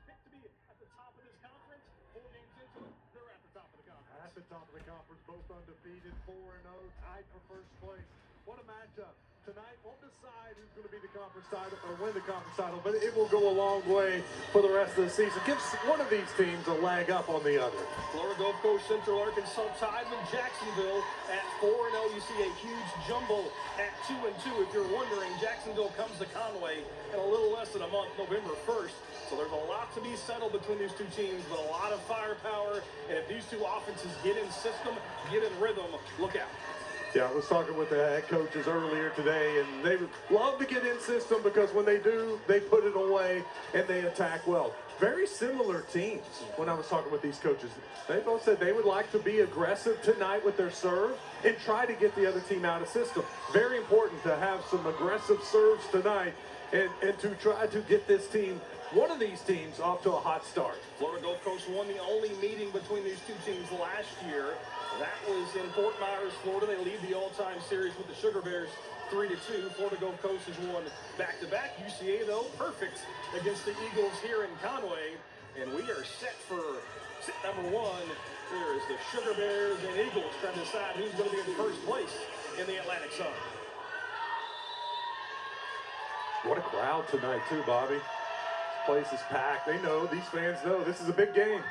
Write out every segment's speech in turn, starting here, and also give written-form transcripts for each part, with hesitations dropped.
picked to be at the top of this conference. 4 games into it, they're at the top of the conference. At the top of the conference, both undefeated, 4-0, tied for first place. What a matchup. Tonight won't decide who's going to be the conference title or win the conference title, but it will go a long way for the rest of the season. Gives one of these teams a leg up on the other. Florida Gulf Coast Central Arkansas tied with Jacksonville at 4-0. You see a huge jumble at 2-2. If you're wondering, Jacksonville comes to Conway in a little less than a month, November 1st. So there's a lot to be settled between these two teams, but a lot of firepower. And if these two offenses get in system, get in rhythm, look out. Yeah, I was talking with the head coaches earlier today, and they love to get in system because when they do, they put it away and they attack well. Very similar teams when I was talking with these coaches. They both said they would like to be aggressive tonight with their serve and try to get the other team out of system. Very important to have some aggressive serves tonight and to try to get this team, one of these teams, off to a hot start. Florida Gulf Coast won the only meeting between these two teams last year. That was in Fort Myers, Florida. They lead the all-time series with the Sugar Bears 3-2. Florida Gulf Coast has won back-to-back. UCA, though, perfect against the Eagles here in Conway. And we are set for set number 1. Here is the Sugar Bears and Eagles trying to decide who's going to be in first place in the Atlantic Sun. What a crowd tonight, too, Bobby. This place is packed. They know, these fans know, this is a big game.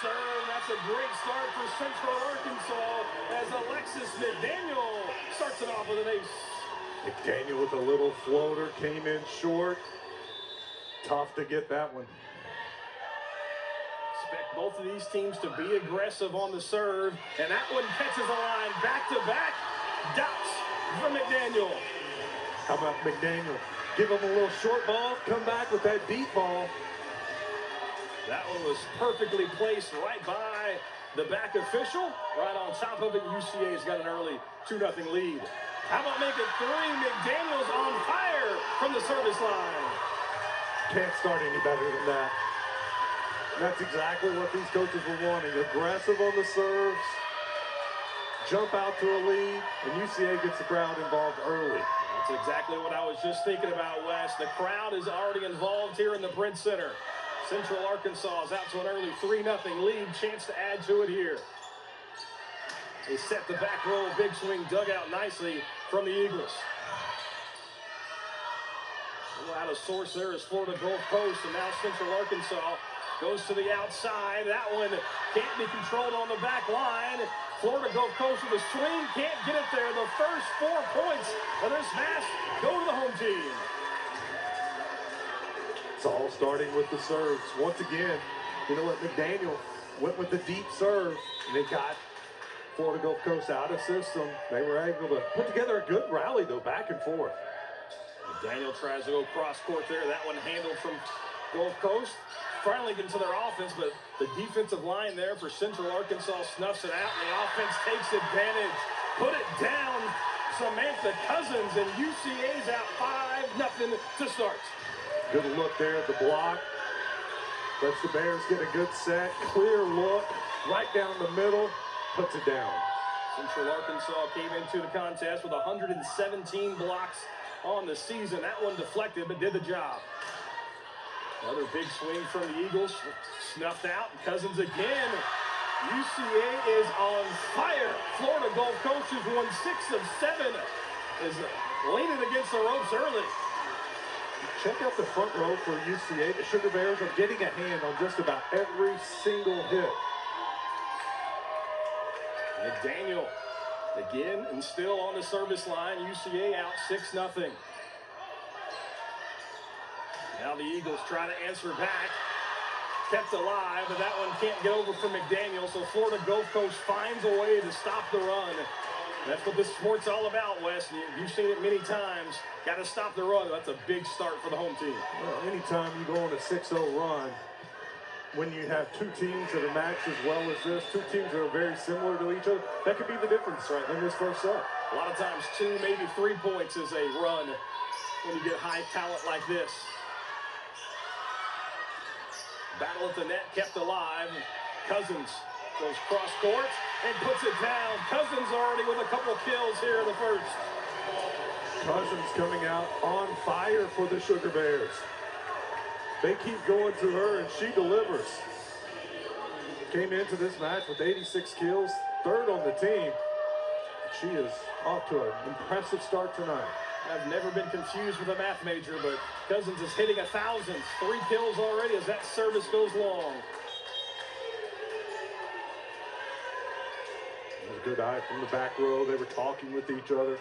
Serve, that's a great start for Central Arkansas as Alexis McDaniel starts it off with an ace. McDaniel with a little floater, came in short. Tough to get that one. Expect both of these teams to be aggressive on the serve, and that one catches a line back-to-back. Dots from McDaniel. How about McDaniel? Give him a little short ball, come back with that deep ball. That one was perfectly placed right by the back official. Right on top of it, UCA's got an early 2-0 lead. How about make it 3? McDaniel's on fire from the service line. Can't start any better than that. That's exactly what these coaches were wanting. Aggressive on the serves, jump out to a lead, and UCA gets the crowd involved early. That's exactly what I was just thinking about, Wes. The crowd is already involved here in the Brindt Center. Central Arkansas is out to an early 3-0 lead. Chance to add to it here. They set the back row. Big swing dug out nicely from the Eagles. A little out of source there is Florida Gulf Coast, and now Central Arkansas goes to the outside. That one can't be controlled on the back line. Florida Gulf Coast with a swing, can't get it there. The first 4 points of this match go to the home team. It's all starting with the serves. Once again, you know what, McDaniel went with the deep serve, and they got Florida Gulf Coast out of system. They were able to put together a good rally, though, back and forth. McDaniel tries to go cross court there. That one handled from Gulf Coast. Finally getting to their offense, but the defensive line there for Central Arkansas snuffs it out, and the offense takes advantage. Put it down, Samantha Cousins, and UCA's out 5-0 to start. Good look there at the block. Lets the Bears get a good set. Clear look. Right down the middle. Puts it down. Central Arkansas came into the contest with 117 blocks on the season. That one deflected, but did the job. Another big swing from the Eagles. Snuffed out. Cousins again. UCA is on fire. Florida Gulf Coast has won 6 of 7. Is leaning against the ropes early. Check out the front row for UCA. The Sugar Bears are getting a hand on just about every single hit. McDaniel again and still on the service line. UCA out 6-0. Now the Eagles try to answer back. Kept alive, but that one can't get over from McDaniel. So Florida Gulf Coast finds a way to stop the run. That's what this sport's all about, Wes. You've seen it many times. Got to stop the run. That's a big start for the home team. Well, anytime you go on a 6-0 run, when you have two teams that are matched as well as this, two teams that are very similar to each other, that could be the difference right in this first set. A lot of times 2, maybe 3 points is a run when you get high talent like this. Battle at the net kept alive. Cousins goes cross court and puts it down. Cousins already with a couple kills here in the first. Cousins coming out on fire for the Sugar Bears. They keep going to her, and she delivers. Came into this match with 86 kills, third on the team. She is off to an impressive start tonight. I've never been confused with a math major, but Cousins is hitting 1,000. 3 kills already as that service goes long. It was a good eye from the back row. They were talking with each other.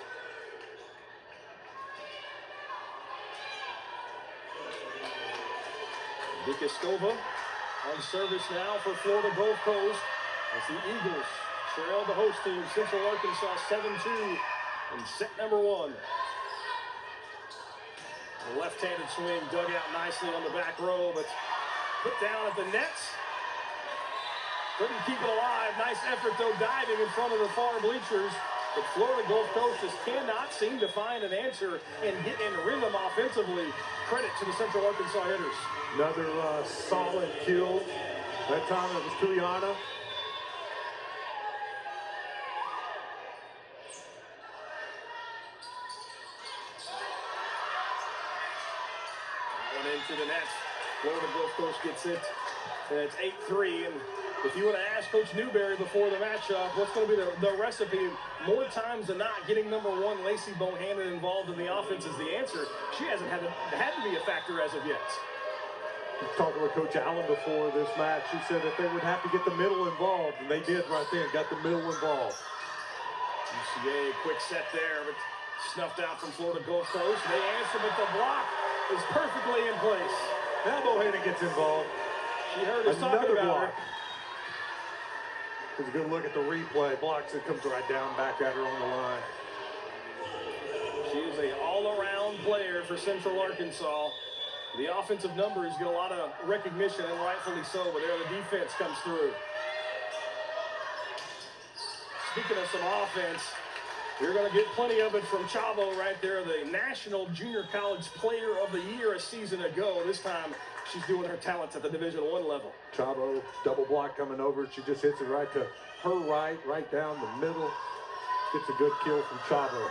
Vikaskova on service now for Florida Gulf Coast as the Eagles trail the host team, Central Arkansas 7-2 in set number 1. The left-handed swing dug out nicely on the back row, but put down at the nets. Couldn't keep it alive. Nice effort, though, diving in front of the far bleachers. But Florida Gulf Coast just cannot seem to find an answer and get in rhythm offensively. Credit to the Central Arkansas hitters. Another solid kill. That time it was Tuyana. One into the net. Florida Gulf Coast gets it. And it's 8-3. And if you would have asked Coach Newberry before the matchup, what's going to be the recipe, more times than not, getting number 1 Lacey Bohannon involved in the offense is the answer. She hasn't had to be a factor as of yet. Talking with Coach Allen before this match, he said that they would have to get the middle involved, and they did right there, got the middle involved. UCA, quick set there, but snuffed out from Florida Gulf Coast. They answer, but the block is perfectly in place. Now Bohannon gets involved. She heard us talking about block. her. It's a good look at the replay. Blocks it, comes right down, back at her on the line. She is an all-around player for Central Arkansas. The offensive numbers get a lot of recognition, and rightfully so, but there the defense comes through. Speaking of some offense, you're going to get plenty of it from Chavo right there, the National Junior College Player of the Year a season ago. This time, she's doing her talents at the Division I level. Chavo, double block coming over. She just hits it right to her right down the middle. Gets a good kill from Chavo.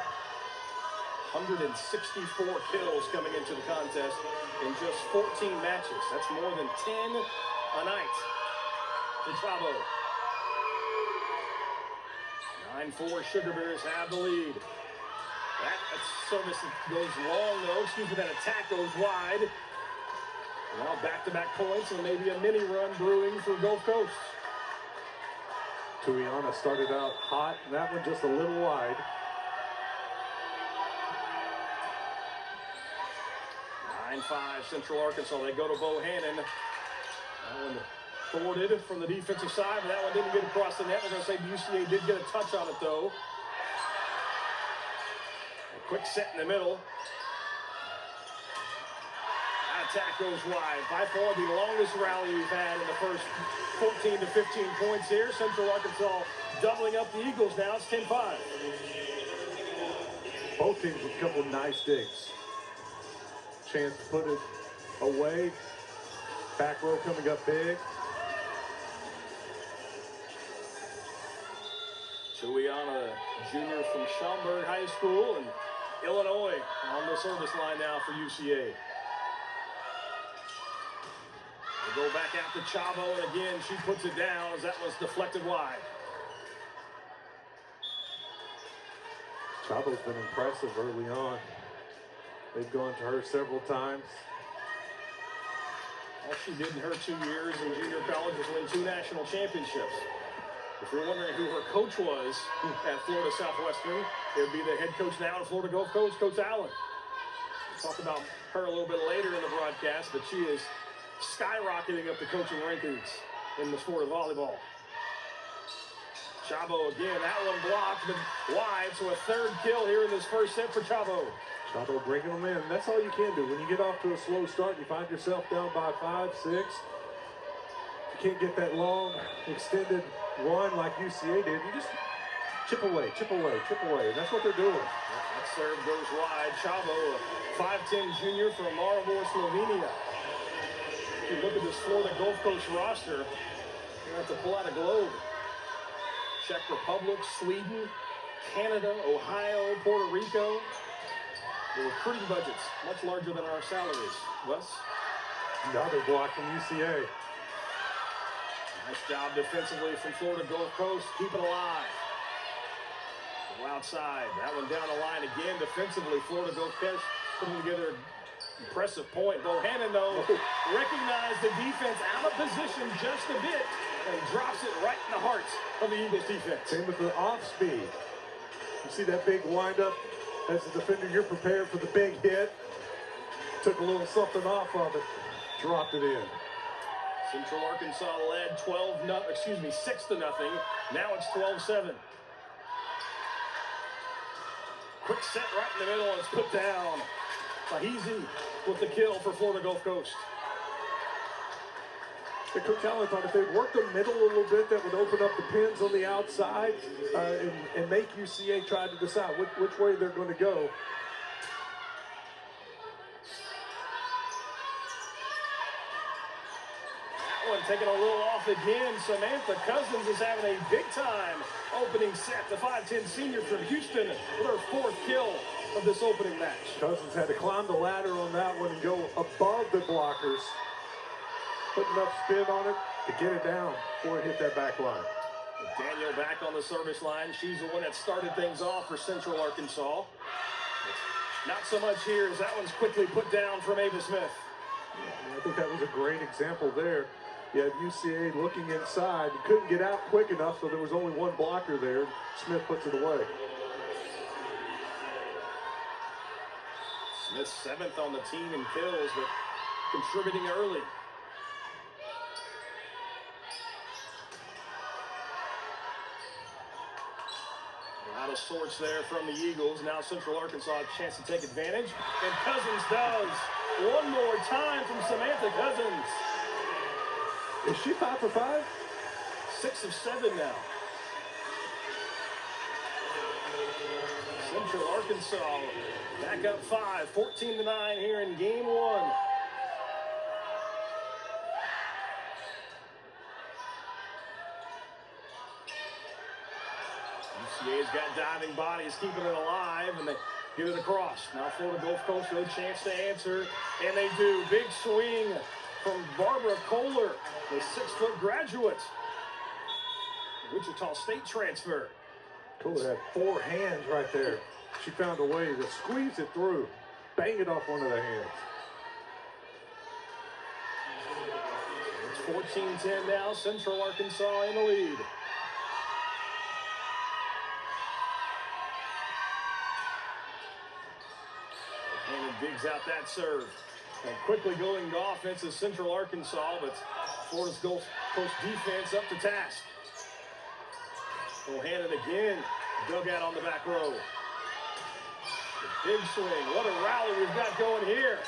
164 kills coming into the contest in just 14 matches. That's more than 10 a night for Chavo. 9-4 Sugar Bears have the lead. That service goes long, though. Excuse me, that attack goes wide. Now back-to-back points and maybe a mini run brewing for Gulf Coast. Tuyana started out hot, and that one just a little wide. 9-5 Central Arkansas. They go to Bohannon. That one thwarted from the defensive side, but that one didn't get across the net. They're going to say UCA did get a touch on it, though. A quick set in the middle. That attack goes wide. By far the longest rally we've had in the first 14 to 15 points here. Central Arkansas doubling up the Eagles now. It's 10-5. Both teams with a couple of nice digs. Chance to put it away. Back row coming up big. Tuyana, junior from Schaumburg High School in Illinois, on the service line now for UCA. They go back out to Chavo, and again, she puts it down as that was deflected wide. Chavo's been impressive early on. They've gone to her several times. All she did in her 2 years in junior college was win 2 national championships. If you're wondering who her coach was at Florida Southwestern, it would be the head coach now at Florida Gulf Coast, Coach Allen. We'll talk about her a little bit later in the broadcast, but she is skyrocketing up the coaching rankings in the sport of volleyball. Chavo again, that one blocked, but wide, so a third kill here in this first set for Chavo. Chavo bringing them in. That's all you can do. When you get off to a slow start, you find yourself down by 5, 6. You can't get that long, extended run like UCA did. You just chip away, chip away, chip away. And that's what they're doing. That serve goes wide. Chavo, a 5'10 junior from Maribor, Slovenia. If you look at this Florida Gulf Coast roster, you're going to have to pull out a globe. Czech Republic, Sweden, Canada, Ohio, Puerto Rico. The recruiting budgets much larger than our salaries. Wes? Another block from UCA. Nice job defensively from Florida Gulf Coast. Keep it alive. Go outside. That one down the line again defensively. Florida Gulf Coast putting together an impressive point. Bohannon, though, recognized the defense out of position just a bit and drops it right in the heart of the Eagles defense. Same with the off speed. You see that big windup? As a defender, you're prepared for the big hit. Took a little something off of it. Dropped it in. Central Arkansas led 6-0. Now it's 12-7. Quick set right in the middle and it's put down. Fahizi with the kill for Florida Gulf Coast. The Coach Allen thought if they'd work the middle a little bit, that would open up the pins on the outside and make UCA try to decide which way they're going to go. That one taking a little off again. Samantha Cousins is having a big time opening set. The 5'10" senior from Houston with her 4th kill of this opening match. Cousins had to climb the ladder on that one and go above the blockers. Put enough spin on it to get it down before it hit that back line. Daniel back on the service line. She's the one that started things off for Central Arkansas. Not so much here as that one's quickly put down from Ava Smith. Yeah, I think that was a great example there. You had UCA looking inside. You couldn't get out quick enough, so there was only one blocker there. Smith puts it away. Smith 7th on the team in kills, but contributing early. Out of sorts there from the Eagles. Now Central Arkansas a chance to take advantage. And Cousins does. One more time from Samantha Cousins. Is she 5 for 5? 6 of 7 now. Central Arkansas back up 5, 14-9 here in game 1. UCA's got diving bodies, keeping it alive, and they get it across. Now Florida Gulf Coast, no chance to answer, and they do. Big swing from Barbara Kohler, the 6-foot graduate. Wichita State transfer. Kohler had 4 hands right there. She found a way to squeeze it through, bang it off one of the hands. It's 14-10 now, Central Arkansas in the lead. Digs out that serve. And quickly going to offense is Central Arkansas, but Florida's Gulf Coast defense up to task. Bohannon again, dug out on the back row. The big swing. What a rally we've got going here.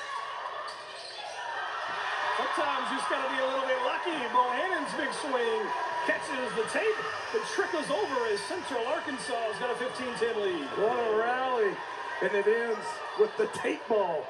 Sometimes you just got to be a little bit lucky. Bohannon's big swing catches the tape. It trickles over as Central Arkansas has got a 15-10 lead. What a rally. And it ends with the tape ball.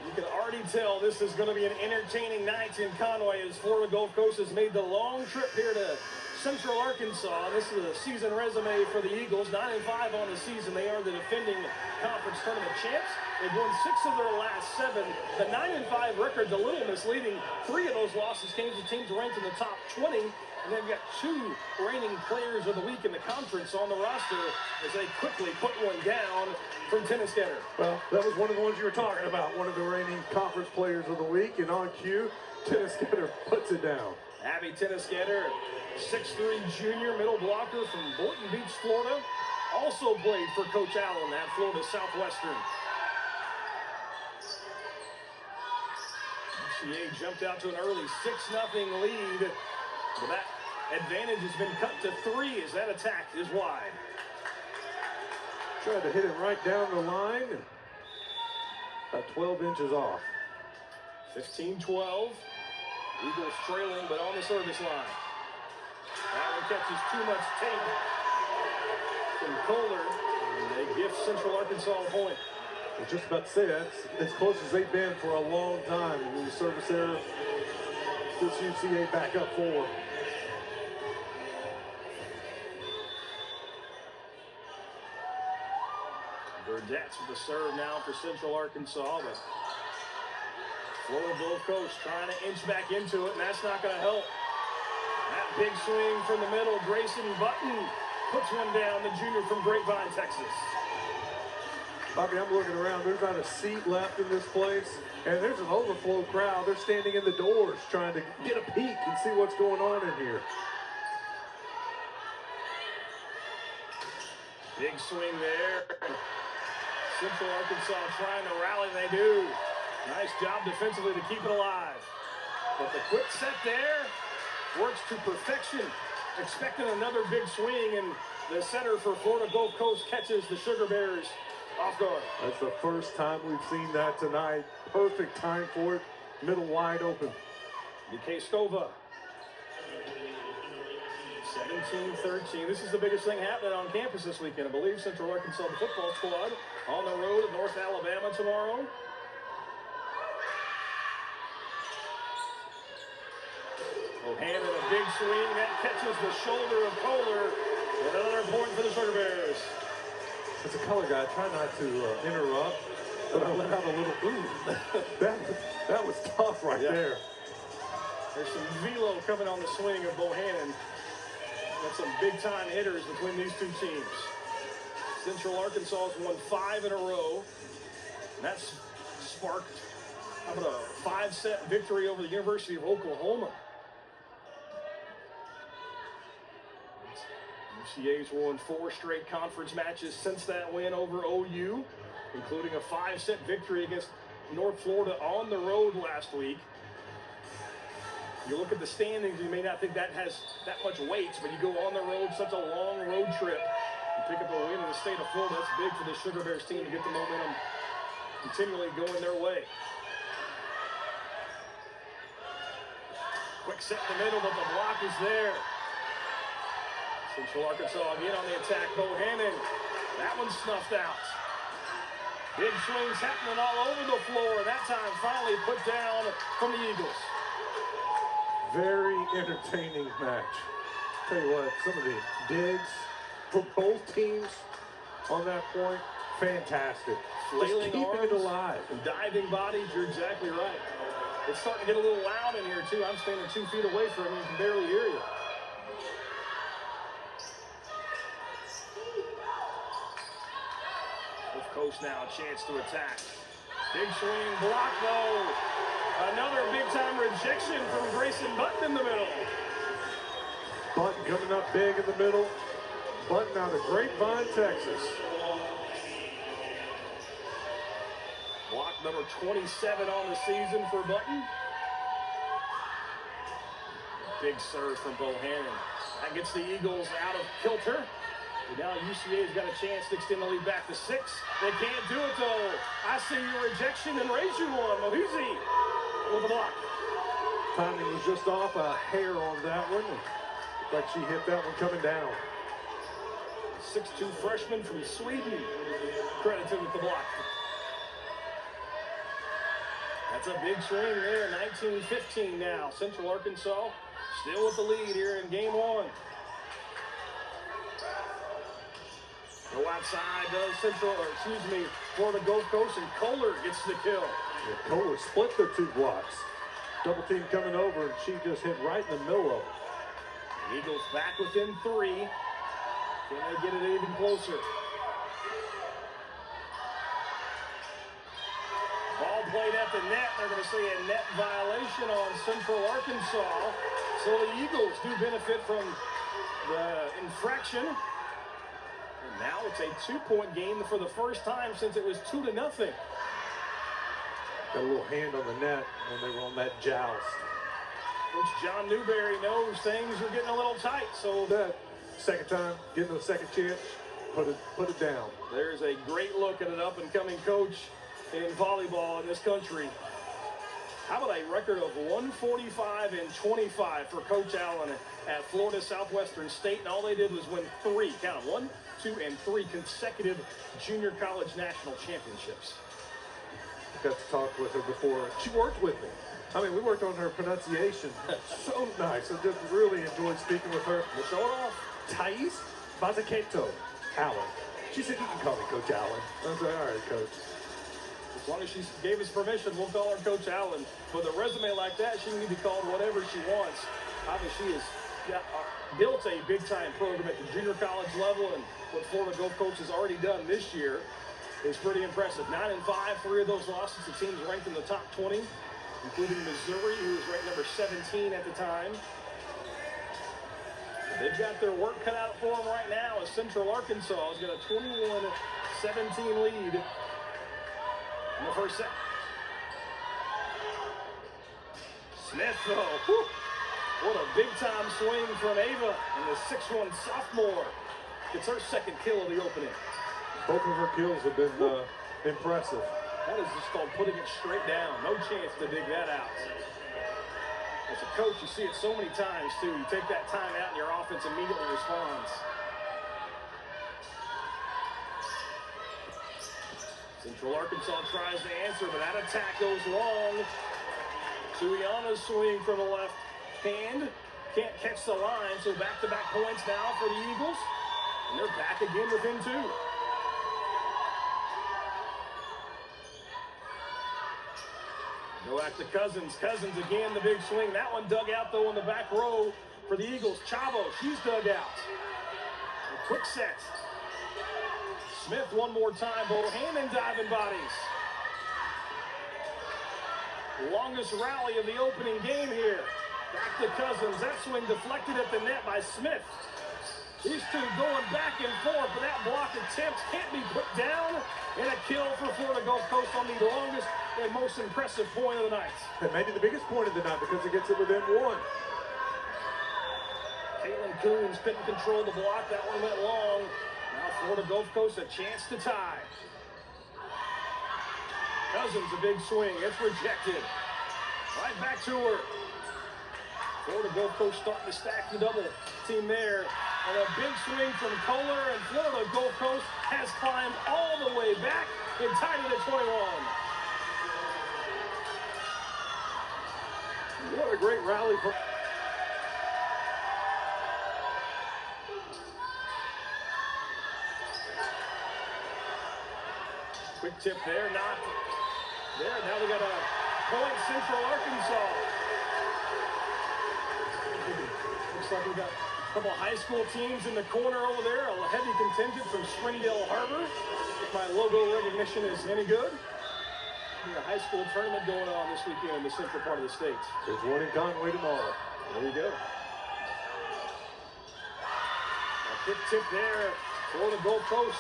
You can already tell this is going to be an entertaining night in Conway as Florida Gulf Coast has made the long trip here to Central Arkansas. This is a season resume for the Eagles. 9-5 on the season. They are the defending conference tournament champs. They've won 6 of their last 7. The 9-5 record's a little misleading. 3 of those losses came to teams ranked in the top 20. And they've got 2 reigning players of the week in the conference on the roster as they quickly put one down from Tennisketter. Well, that was one of the ones you were talking about, one of the reigning conference players of the week. And on cue, Tennisketter puts it down. Abby Tennisketter, 6'3" junior middle blocker from Boynton Beach, Florida. Also played for Coach Allen at Florida Southwestern. UCA jumped out to an early 6-0 lead. But that advantage has been cut to 3 as that attack is wide. Tried to hit it right down the line. About 12 inches off. 15-12. Eagles trailing, but on the service line. That one catches too much tape from Kohler. And they give Central Arkansas a point. I was just about to say, that's as close as they've been for a long time. In the service error, this UCA back up 4. Verdetts with the serve now for Central Arkansas, but Florida Gulf Coast trying to inch back into it, and that's not going to help. That big swing from the middle, Grayson Button puts one down, the junior from Grapevine, Texas. Bobby, I'm looking around. There's not a seat left in this place, and there's an overflow crowd. They're standing in the doors trying to get a peek and see what's going on in here. Big swing there. Central Arkansas trying to rally, they do. Nice job defensively to keep it alive. But the quick set there works to perfection. Expecting another big swing, and the center for Florida Gulf Coast catches the Sugar Bears off guard. That's the first time we've seen that tonight. Perfect time for it. Middle wide open. DK Scova. 17-13. This is the biggest thing happening on campus this weekend. I believe Central Arkansas the football squad on the road at North Alabama tomorrow. Bohannon, a big swing. That catches the shoulder of Kohler. And another point for the Sugar Bears. As a color guy, I try not to interrupt, but I let out a little ooh. that was tough right there. There's some velo coming on the swing of Bohannon. Got some big-time hitters between these two teams. Central Arkansas has won 5 in a row. And that's sparked, how about a 5-set victory over the University of Oklahoma. UCA's won 4 straight conference matches since that win over OU, including a 5-set victory against North Florida on the road last week. You look at the standings, you may not think that has that much weight, but you go on the road, such a long road trip, you pick up a win in the state of Florida. That's big for the Sugar Bears team to get the momentum continually going their way. Quick set in the middle, but the block is there. Central Arkansas again on the attack. Bohannon, that one's snuffed out. Big swings happening all over the floor, and that time finally put down from the Eagles. Very entertaining match. Tell you what, some of the digs for both teams on that point, fantastic. Flailing just keeping arms, it alive. Diving bodies, you're exactly right. It's starting to get a little loud in here, too. I'm standing 2 feet away from you and can barely hear you. Gulf Coast now a chance to attack. Big swing, block though. Another big-time rejection from Grayson Button in the middle. Button coming up big in the middle. Button out of Grapevine, Texas. Block number 27 on the season for Button. Big serve from Bohannon. That gets the Eagles out of kilter. And now UCA's got a chance to extend the lead back to 6. They can't do it though. I see your rejection and raise you one. Mohuzi with the block. Timing was just off a hair on that one. Looked like she hit that one coming down. 6'2" freshman from Sweden. Credited with the block. That's a big swing there. 19-15 now. Central Arkansas still with the lead here in game 1. Go outside, does Florida Gulf Coast, and Kohler gets the kill. Yeah, Kohler split their 2 blocks. Double team coming over, and she just hit right in the middle of it. The Eagles back within 3. Can they get it even closer? Ball played at the net. They're going to say a net violation on Central Arkansas. So the Eagles do benefit from the infraction. And now it's a 2-point game for the first time since it was 2-0. Got a little hand on the net when they were on that joust. Coach John Newberry knows things are getting a little tight, so that second time, getting a second chance, put it down. There's a great look at an up-and-coming coach in volleyball in this country. How about a record of 145-25 for Coach Allen at Florida Southwestern State, and all they did was win 3, count them, 1, 2, and 3 consecutive junior college national championships. I got to talk with her before. She worked with me. I mean, we worked on her pronunciation. So nice. I just really enjoyed speaking with her. We'll show it off. Thais Bazaketo Allen. She said, "You can call me Coach Allen." I said, "All right, Coach." As long as she gave us permission, we'll call her Coach Allen. With a resume like that, she can be called whatever she wants. Obviously, she has built a big-time program at the junior college level, and what Florida Gulf Coast has already done this year is pretty impressive. 9-5, 3 of those losses to teams ranked in the top 20, including Missouri, who was ranked number 17 at the time. They've got their work cut out for them right now as Central Arkansas has got a 21-17 lead in the first set. Smith, though, whew, what a big-time swing from Ava, and the 6'1 sophomore gets her second kill of the opening. Both of her kills have been impressive. That is just called putting it straight down. No chance to dig that out. As a coach, you see it so many times, too. You take that time out and your offense immediately responds. Central Arkansas tries to answer, but that attack goes long. Suiana's swing from the left hand. Can't catch the line, so back-to-back points now for the Eagles. And they're back again within 2. Go back to Cousins. Cousins again, the big swing. That one dug out, though, in the back row for the Eagles. Chavo, she's dug out. A quick set. Smith one more time. Bohannon diving bodies. Longest rally of the opening game here. Back to Cousins. That swing deflected at the net by Smith. These two going back and forth, but that block attempt can't be put down. And a kill for Florida Gulf Coast on the longest and most impressive point of the night. And maybe the biggest point of the night because it gets it within 1. Caitlin Coons couldn't control the block. That one went long. Now Florida Gulf Coast a chance to tie. Cousins a big swing. It's rejected. Right back to her. Florida Gulf Coast starting to stack the double team there. And a big swing from Kohler, and Florida Gulf Coast has climbed all the way back and tied it at 21. What a great rally. Quick tip there, not there. Now we got a point, Central Arkansas. Looks like we got a couple of high school teams in the corner over there. A heavy contingent from Springdale Harbor. If my logo recognition is any good. A high school tournament going on this weekend in the central part of the state. There's one in Conway tomorrow. There you go. A quick tip there. Florida Gulf Coast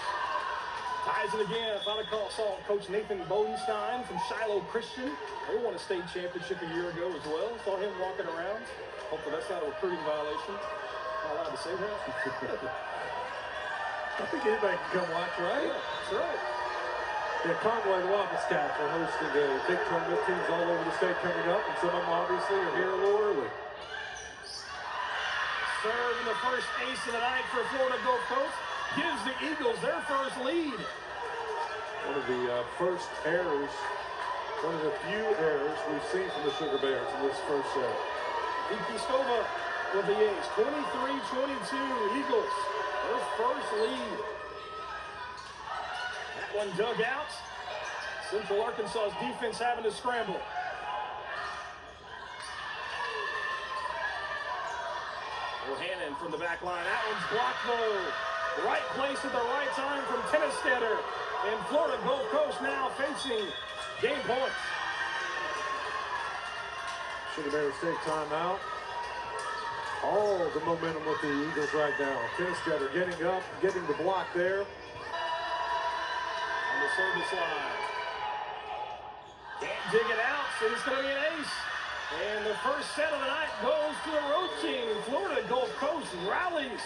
ties it again. I thought I saw Coach Nathan Bodenstein from Shiloh Christian. They won a state championship a year ago as well. Saw him walking around. Hopefully that's not a recruiting violation. Am I allowed to say that? I think anybody can come watch, right? Yeah, that's right. Yeah, Conway and Wabascats are hosting a big tournament. Teams all over the state coming up, and some of them obviously are here a little early. Serve in the first ace of the night for Florida Gulf Coast gives the Eagles their first lead. One of the first errors, one of the few errors we've seen from the Sugar Bears in this first set. Kistova with the ace. 23-22 Eagles. Their first lead. That one dug out. Central Arkansas's defense having to scramble. Bohannon from the back line. That one's blocked though. Right place at the right time from Tennisstetter. And Florida Gulf Coast now facing game point. Sugar Bears take timeout. All the momentum with the Eagles right now. Tennisstetter getting up, getting the block there. On the service line. Can't dig it out, so it's going to be an ace. And the first set of the night goes to the road team. Florida Gulf Coast rallies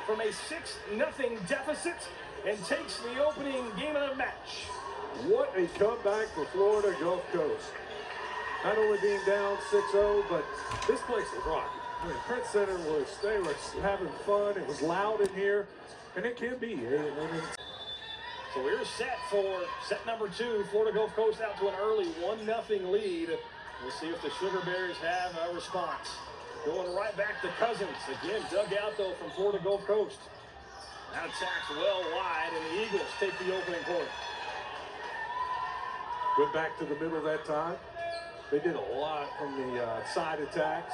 from a 6-0 deficit and takes the opening game of the match. What a comeback for Florida Gulf Coast. Not only being down 6-0, but this place was rocking. I mean, Prince Center they were having fun. It was loud in here, and it can be. So we're set for set number 2. Florida Gulf Coast out to an early 1-0 lead. We'll see if the Sugar Bears have a response. Going right back to Cousins. Again, dug out, though, from Florida Gulf Coast. That attack's well wide, and the Eagles take the opening quarter. Went back to the middle that time. They did a lot from the side attacks.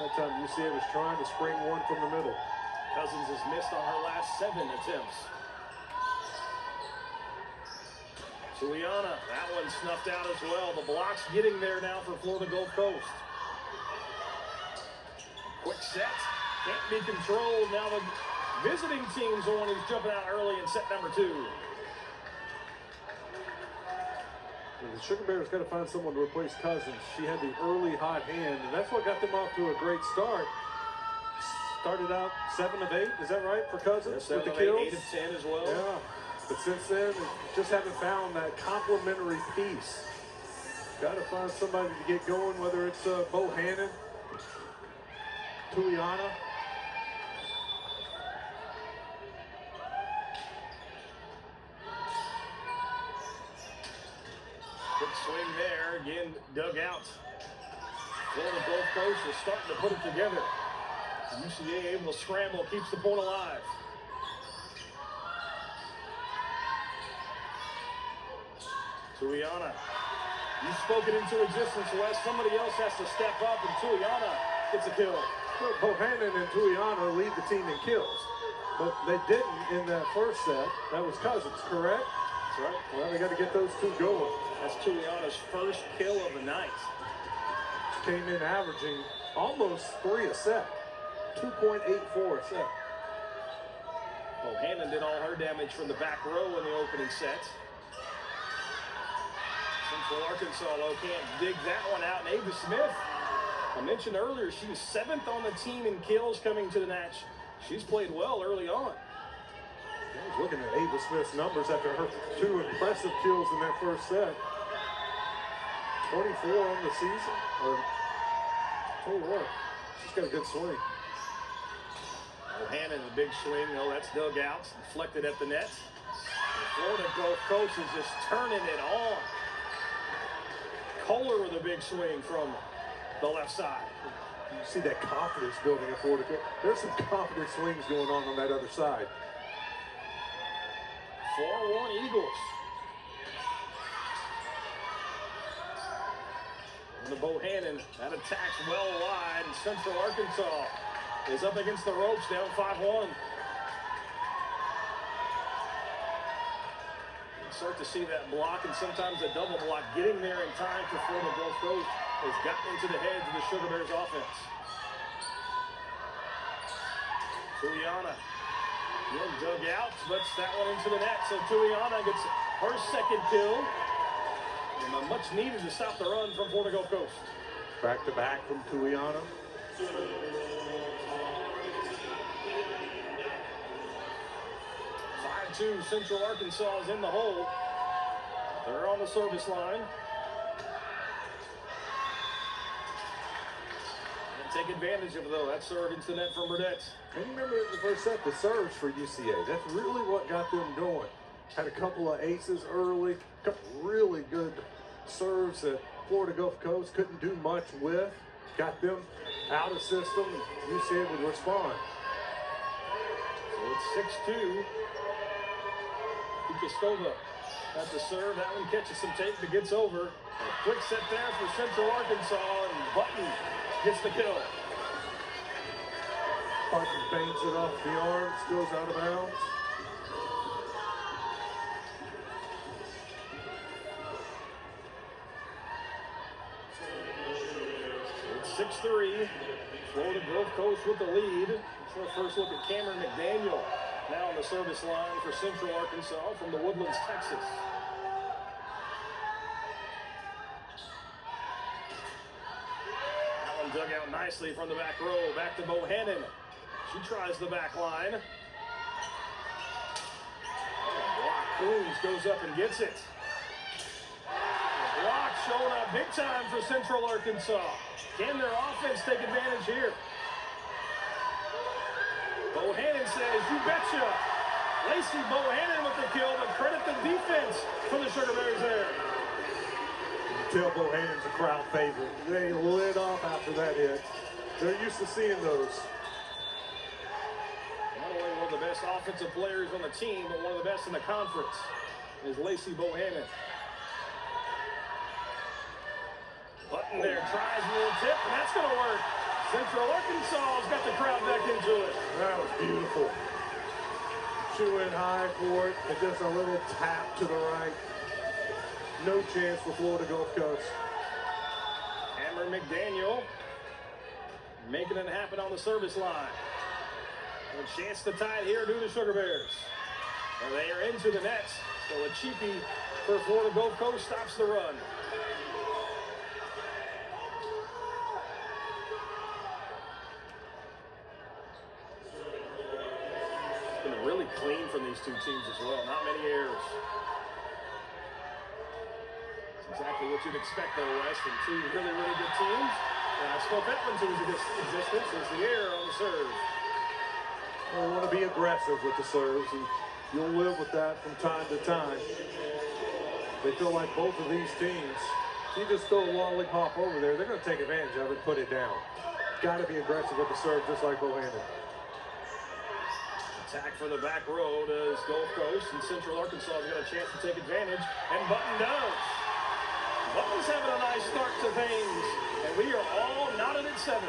That time UCA was trying to spring one from the middle. Cousins has missed on her last 7 attempts. Tuliana, that one snuffed out as well. The block's getting there now for Florida Gulf Coast. Quick set, can't be controlled. Now the visiting team's the one who's jumping out early in set number 2. The Sugar Bears got to find someone to replace Cousins. She had the early hot hand, and that's what got them off to a great start. Started out 7 of 8, is that right, for Cousins? Yeah, with the kills? 8 of 10 as well. Yeah, but since then, just haven't found that complementary piece. Got to find somebody to get going, whether it's Bohannon, Tuliana. Quick swing there, again dug out. Florida Gulf Coast is starting to put it together. UCA able to scramble, keeps the point alive. Tuliana, you spoke it into existence, Wes. Somebody else has to step up, and Tuliana gets a kill. Well, Bohannon and Tuliana lead the team in kills, but they didn't in that first set. That was Cousins, correct? That's right. Well, they got to get those two going. That's Tuliana's first kill of the night. Came in averaging almost 3 a set, 2.84 a set. Bohannon did all her damage from the back row in the opening set. Central Arkansas, though, can't dig that one out. And Ava Smith, I mentioned earlier, she was 7th on the team in kills coming to the match. She's played well early on. I was looking at Ava Smith's numbers after her 2 impressive kills in that first set. 24 on the season. Tell you what, she's got a good swing. Bohannon, the big swing. Oh, that's dug out. Deflected at the net. The Florida Gulf Coast is just turning it on. Kohler with a big swing from the left side. You see that confidence building at Florida. There's some confident swings going on that other side. 4-1 Eagles. And the Bohannon, that attack's well wide, and Central Arkansas is up against the ropes, down 5-1. Start to see that block and sometimes a double block getting there in time for Florida Gulf Coast has gotten into the heads of the Sugar Bears offense. Tuliana again dug out, puts that one into the net. So Tuliana gets her second kill. And much needed to stop the run from Florida Gulf Coast. Back to back from Tuliana. 5-2, Central Arkansas is in the hole. They're on the service line. And take advantage of it, though. That serve into the net from Burdette. And you remember in the first set, the serves for UCA. That's really what got them going. Had a couple of aces early, a couple really good serves that Florida Gulf Coast couldn't do much with. Got them out of system, and UCA would respond. So it's 6-2. Kukastova at the serve. That one catches some tape but gets over. A quick set there for Central Arkansas, and Button gets the kill. Button bangs it off the arms, goes out of bounds. It's 6-3. Florida Gulf Coast with the lead. Let's have a first look at Cameron McDaniel. Now on the service line for Central Arkansas from the Woodlands, Texas. That one dug out nicely from the back row. Back to Bohannon. She tries the back line. Block. Coons goes up and gets it. The block showing up big time for Central Arkansas. Can their offense take advantage here? Bohannon says, you betcha. Lacey Bohannon with the kill, but credit the defense for the Sugar Bears there. You tell Bohannon's a crowd favorite. They lit off after that hit. They're used to seeing those. Not only one of the best best offensive players on the team, but one of the best in the conference is Lacey Bohannon. Button there, tries a little tip, and that's going to work. Central Arkansas has got the crowd back into it. That was beautiful. She went high for it, and just a little tap to the right. No chance for Florida Gulf Coast. Hammer McDaniel making it happen on the service line. A chance to tie it here to the Sugar Bears. And they are into the net. So a cheapie for Florida Gulf Coast stops the run. It's been really clean from these two teams as well. Not many errors. It's exactly what you'd expect though, Wes, from two really, really good teams. And I spoke that one to existence as the error on the serve. Well, we want to be aggressive with the serves, and you'll live with that from time to time. They feel like both of these teams, if you just throw a lollipop over there, they're going to take advantage of it and put it down. Got to be aggressive with the serve, just like Bohannon. Attack from the back row does Gulf Coast, and Central Arkansas has got a chance to take advantage, and Button does. Button's having a nice start to things, and we are all knotted at 7.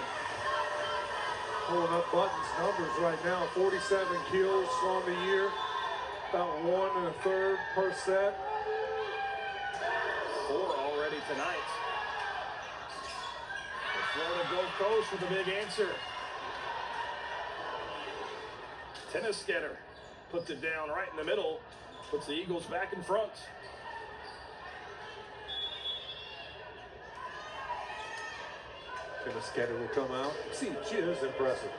Pulling up Button's numbers right now, 47 kills on the year, about 1 1/3 per set. 4 already tonight. The Florida Gulf Coast with a big answer. Tennis getter puts it down right in the middle, puts the Eagles back in front. Tennis will come out. See, she is impressive.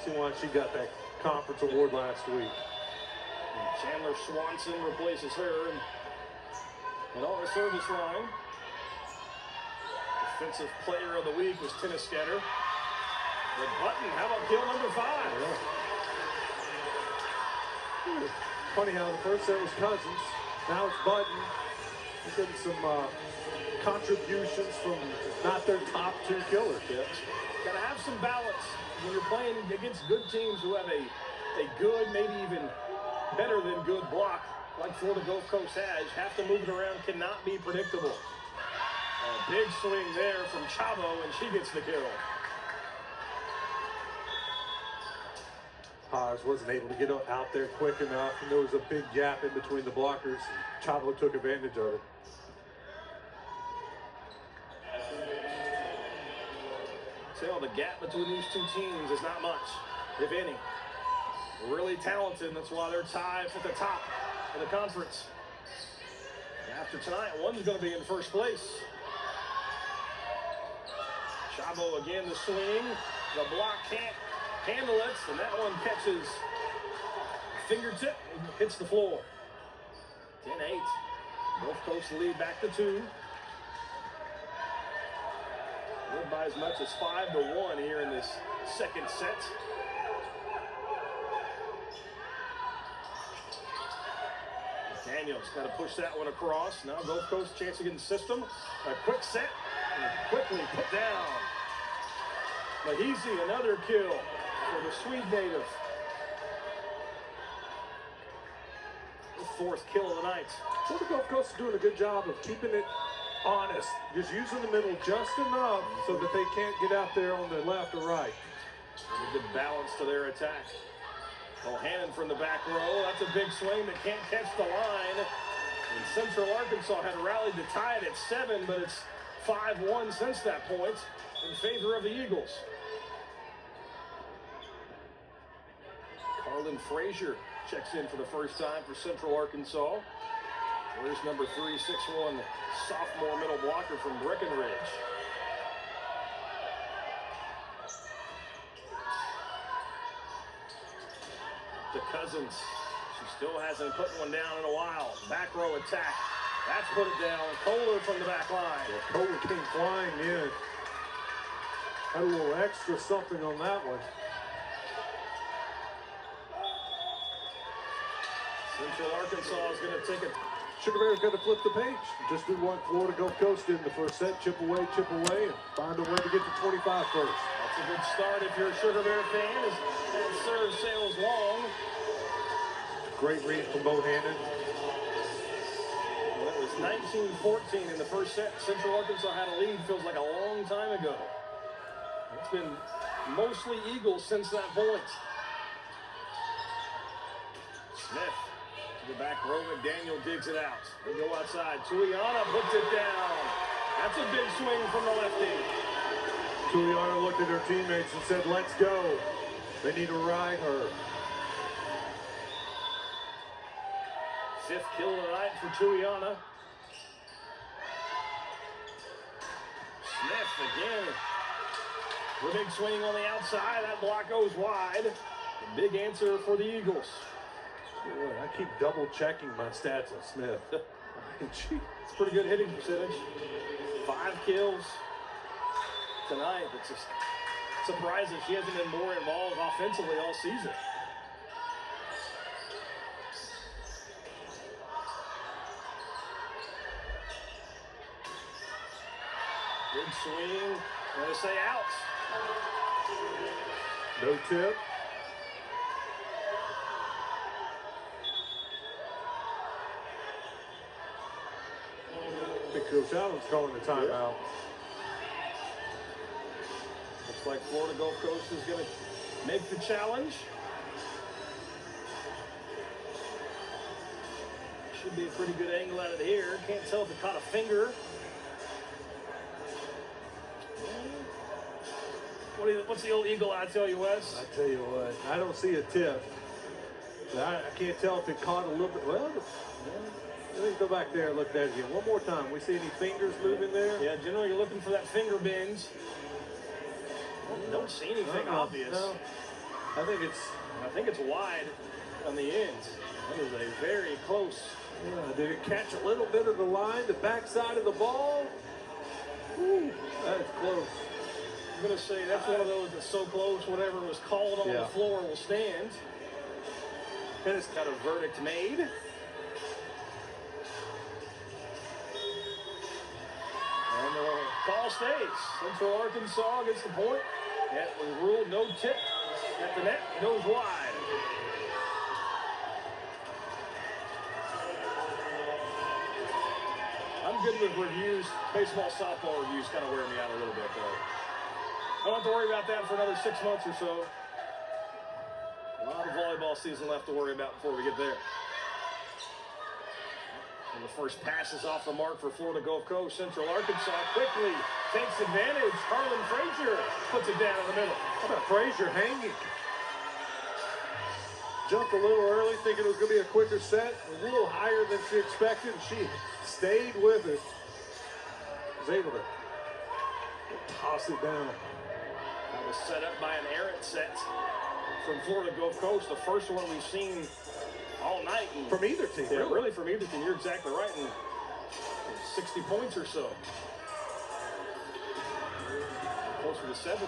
See why she got that conference award last week. And Chandler Swanson replaces her and on the service line. Defensive player of the week was Tennis Getter. But Button, how about kill number 5? Yeah. Funny how the first set was Cousins. Now it's Button. He's getting some contributions from not their top 2 killer tips. Got to have some balance when you're playing against good teams who have a good, maybe even better than good block like Florida Gulf Coast has. Have to move it around, cannot be predictable. A big swing there from Chavo, and she gets the kill. Haas wasn't able to get out there quick enough, and there was a big gap in between the blockers. Chavo took advantage of it. Tell the gap between these two teams is not much, if any. Really talented, and that's why they're tied at the top of the conference. After tonight, one's going to be in first place. Chavo again the swing. The block can't handle it, and that one catches fingertip and hits the floor. 10-8. Gulf Coast lead back to 2. Led by as much as 5-1 here in this second set. Daniels got to push that one across. Now Gulf Coast chance to get in the system. A quick set and quickly put down. Mahisi, another kill for the Swede native. The 4th kill of the night. Florida Gulf Coast is doing a good job of keeping it honest, just using the middle just enough so that they can't get out there on the left or right. There's a good balance to their attack. Bohannon from the back row. That's a big swing that can't catch the line. And Central Arkansas had rallied to tie it at 7, but it's 5-1 since that point in favor of the Eagles. Carlin Frazier checks in for the first time for Central Arkansas. There's number 3, 6'1", sophomore middle blocker from Breckenridge. To Cousins. She still hasn't put one down in a while. Back row attack. That's put it down. Kohler from the back line. Yeah, Kohler came flying in. Had a little extra something on that one. Central Arkansas is going to take it. Sugar Bears got to flip the page. Just do what Florida Gulf Coast did in the first set. Chip away, and find a way to get to 25 first. That's a good start if you're a Sugar Bear fan. As that serve sails long. Great read from Bohannon. Well, it was 19-14 in the first set. Central Arkansas had a lead. Feels like a long time ago. It's been mostly Eagles since that point. Smith to the back row. McDaniel digs it out. They go outside. Tuliana puts it down. That's a big swing from the lefty. Tuliana looked at her teammates and said, let's go. They need to ride her. Fifth kill of the night for Tuliana. Smith again. The big swing on the outside. That block goes wide. The big answer for the Eagles. Boy, I keep double checking my stats on Smith. It's pretty good hitting percentage. 5 kills tonight. It's just surprising she hasn't been more involved offensively all season. Big swing. I'm going to say out. No tip. I think Coach Allen's calling the timeout. Looks like Florida Gulf Coast is going to make the challenge. Should be a pretty good angle out of here. Can't tell if it caught a finger. What's the old eagle eye tell you, Wes? I tell you what, I don't see a tip. I can't tell if it caught a little bit. Well, let me go back there and look at that again. One more time. We see any fingers moving there? Yeah, generally you're looking for that finger bend. Don't see anything obvious. No. I think it's wide on the ends. That is a very close. Yeah, did it catch a little bit of the line, the backside of the ball? Ooh, that's close. I'm going to say that's one of those that's so close, whatever was called on the floor will stand. And it's got a verdict made. And the call stays. Central Arkansas gets the point. That was ruled no tip at the net. Goes wide. I'm good with reviews. Baseball, softball reviews kind of wear me out a little bit, though. I don't have to worry about that for another 6 months or so. A lot of volleyball season left to worry about before we get there. And the first pass is off the mark for Florida Gulf Coast. Central Arkansas quickly takes advantage. Carlin Frazier puts it down in the middle. How about Frazier hanging? Jumped a little early, thinking it was going to be a quicker set. A little higher than she expected. She stayed with it. Was able to toss it down. That was set up by an errant set from Florida Gulf Coast. The first one we've seen all night. From either team. Yeah, really from either team. You're exactly right. And 60 points or so. Closer to 70.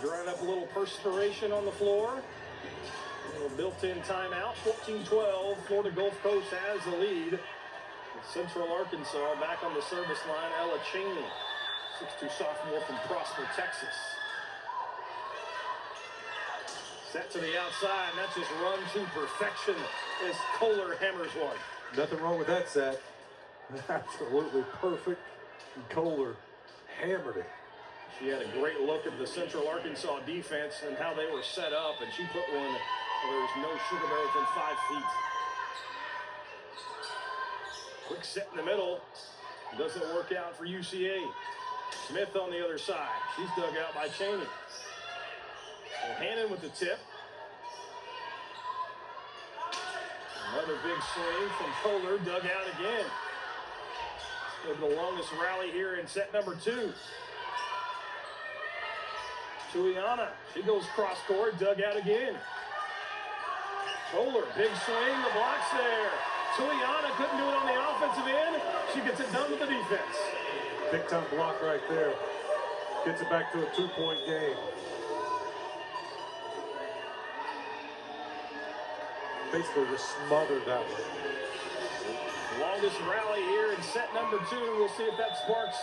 Drying up a little perspiration on the floor. A little built-in timeout. 14-12. Florida Gulf Coast has the lead. Central Arkansas back on the service line. Ella Cheney, 6'2" sophomore from Prosper, Texas. Set to the outside, and that's just run to perfection as Kohler hammers one. Nothing wrong with that set. Absolutely perfect. And Kohler hammered it. She had a great look at the Central Arkansas defense and how they were set up, and she put one where there's no Sugar Bear within 5 feet. Quick set in the middle. Doesn't work out for UCA. Smith on the other side. She's dug out by Cheney. Hannon with the tip. Another big swing from Kohler. Dug out again. Maybe the longest rally here in set number 2. Tuliana. She goes cross court. Dug out again. Kohler. Big swing. The block's there. Tuliana couldn't do it on the offensive end. She gets it done with the defense. Big time block right there. Gets it back to a 2-point game. Basically just smothered that one. Longest rally here in set number 2. We'll see if that sparks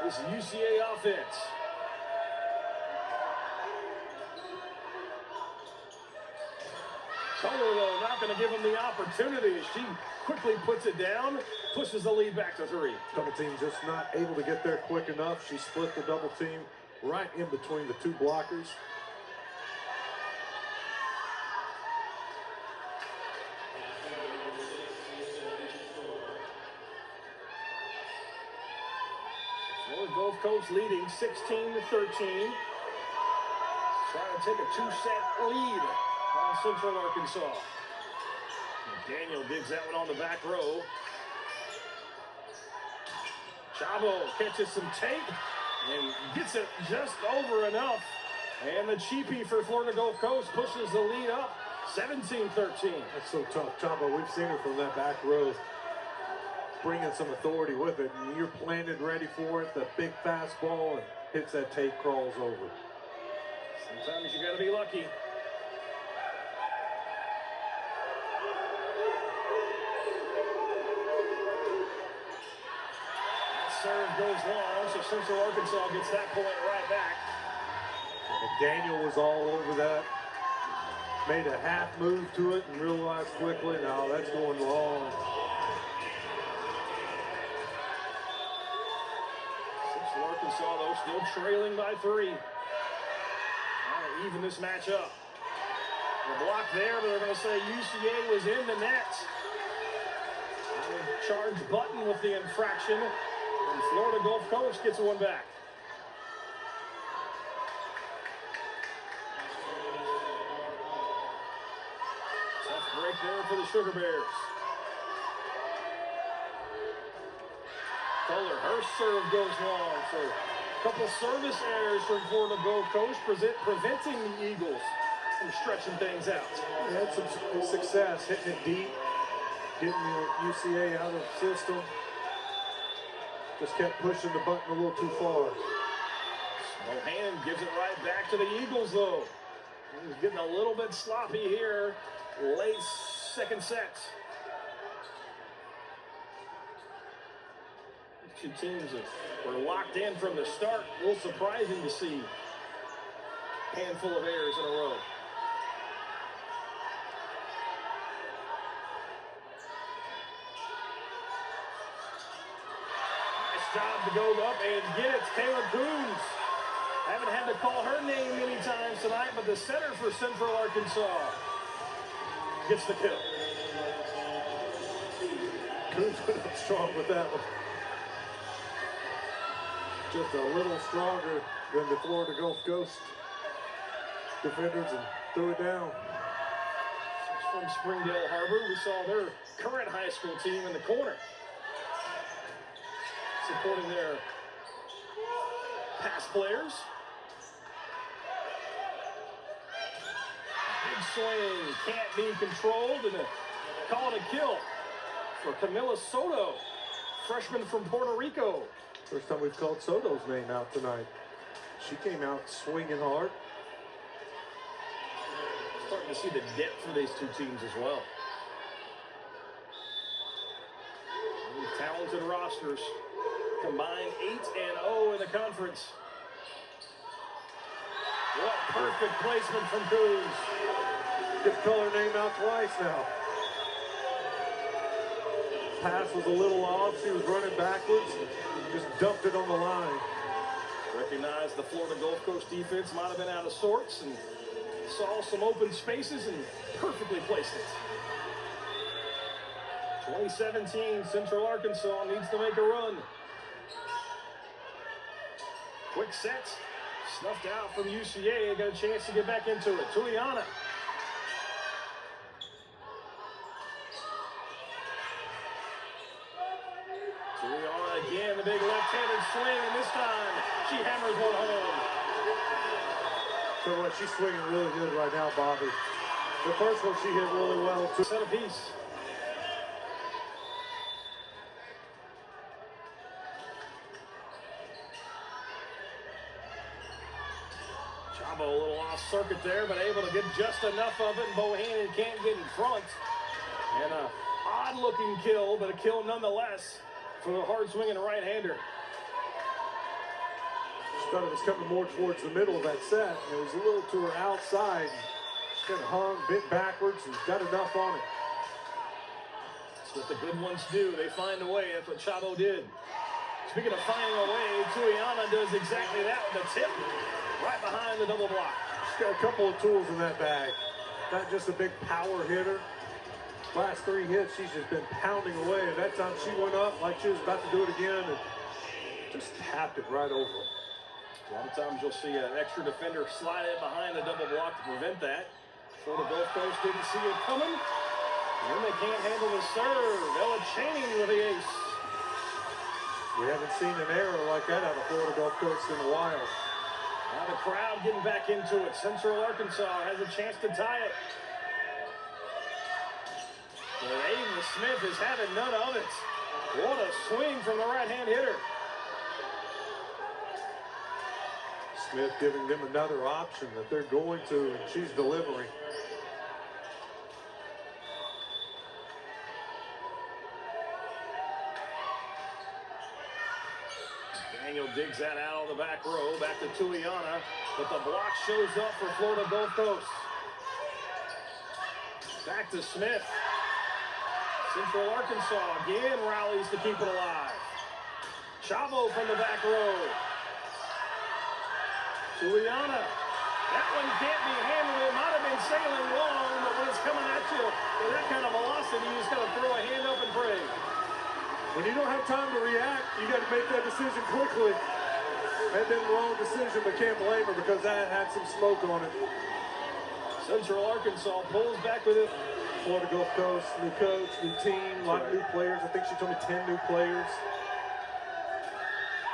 this UCA offense. Kohler, though, not going to give him the opportunity as she quickly puts it down, pushes the lead back to 3. Double team just not able to get there quick enough. She split the double team right in between the two blockers. Florida Gulf Coast leading 16-13. Trying to take a 2-set lead on Central Arkansas. Daniel digs that one on the back row. Chavo catches some tape and gets it just over enough. And the cheapie for Florida Gulf Coast pushes the lead up 17-13. That's so tough. Chavo, we've seen her from that back row bringing some authority with it. And you're planted ready for it. The big fastball and hits that tape, crawls over. Sometimes you got to be lucky. That serve goes long, so Central Arkansas gets that point right back. And Daniel was all over that. Made a half move to it and realized quickly, no, that's going wrong. Central Arkansas, though, still trailing by 3. Even this matchup. The block there, but they're going to say UCA was in the net. Charge Button with the infraction, and Florida Gulf Coast gets one back. Tough break there for the Sugar Bears. Kohler, her serve goes long, so a couple service errors from Florida Gulf Coast preventing the Eagles from stretching things out. They had some success hitting it deep, getting the UCA out of the system. Just kept pushing the button a little too far. Bohannon gives it right back to the Eagles, though. He's getting a little bit sloppy here. Late second set. These two teams were locked in from the start. A little surprising to see a handful of errors in a row. Nice job to go up and get it. Kayla Coons. Haven't had to call her name many times tonight, but the center for Central Arkansas gets the kill. Coons went up strong with that one. Just a little stronger than the Florida Gulf Coast defenders and threw it down. From Springdale Harbor, we saw their current high school team in the corner, supporting their pass players. Big swing can't be controlled, and a call it a kill for Camila Soto, freshman from Puerto Rico. First time we've called Soto's name out tonight. She came out swinging hard. Starting to see the depth for these two teams as well. Talented rosters. Combined 8-0 in the conference. What perfect placement from Coons. Get color name out twice now. Pass was a little off. She was running backwards. Just dumped it on the line. Recognize the Florida Gulf Coast defense might have been out of sorts and saw some open spaces and perfectly placed it. 2017, Central Arkansas needs to make a run. Quick set, snuffed out from UCA, got a chance to get back into it. Tuliana. Tuliana again, the big left-handed swing, and this time she hammers one home. So what, she's swinging really good right now, Bobby. The first one she hit really well, too. Set a piece. Chavo a little off circuit there, but able to get just enough of it, and Bohannon can't get in front. And a odd-looking kill, but a kill nonetheless for the hard-swinging right-hander. She thought it was coming more towards the middle of that set, and it was a little to her outside. Kind of hung, bent backwards, and got enough on it. That's what the good ones do. They find a way. That's what Chavo did. Speaking of finding a way, Tuiana does exactly that with a tip right behind the double block. She's got a couple of tools in that bag. Not just a big power hitter. Last 3 hits, she's just been pounding away. And that time she went up like she was about to do it again and just tapped it right over. A lot of times you'll see an extra defender slide in behind the double block to prevent that. Florida Gulf Coast didn't see it coming. And then they can't handle the serve. Ella Chaney with the ace. We haven't seen an error like that out of Florida Gulf Coast in a while. Now the crowd getting back into it. Central Arkansas has a chance to tie it. But Ava Smith is having none of it. What a swing from the right-hand hitter. Smith giving them another option that they're going to, and she's delivering. Daniel digs that out on the back row. Back to Tuiana. But the block shows up for Florida Gulf Coast. Back to Smith. Central Arkansas again rallies to keep it alive. Chavo from the back row. Tuiana. That one can't be handled. It might have been sailing long, but when it's coming at you with that kind of velocity, you just got to throw a hand up and pray. When you don't have time to react, you got to make that decision quickly. That been the wrong decision, but can't blame her because that had some smoke on it. Central Arkansas pulls back with it. Florida Gulf Coast, new coach, new team, a lot of new players. I think she told me 10 new players.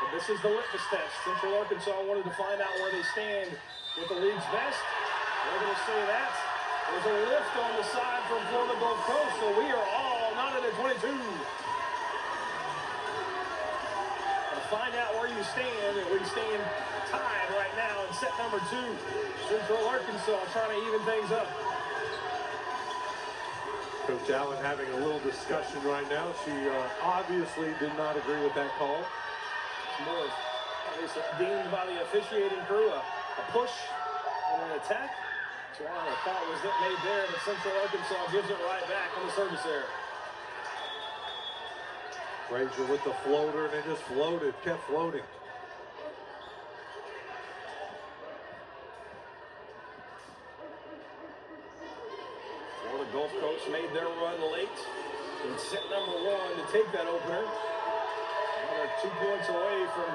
But this is the litmus test. Central Arkansas wanted to find out where they stand with the league's best. They're going to say that. There's a lift on the side from Florida Gulf Coast, so we are all not at a 22. Find out where you stand, and we stand tied right now in set number 2. Central Arkansas trying to even things up. Coach Allen having a little discussion right now. She obviously did not agree with that call. It's more of, at least deemed by the officiating crew, a push and an attack. So I thought was made there, but Central Arkansas gives it right back on the service error. Frazier with the floater, and it just floated, kept floating. Florida Gulf Coast made their run late in set number 1 to take that opener. Now they're 2 points away from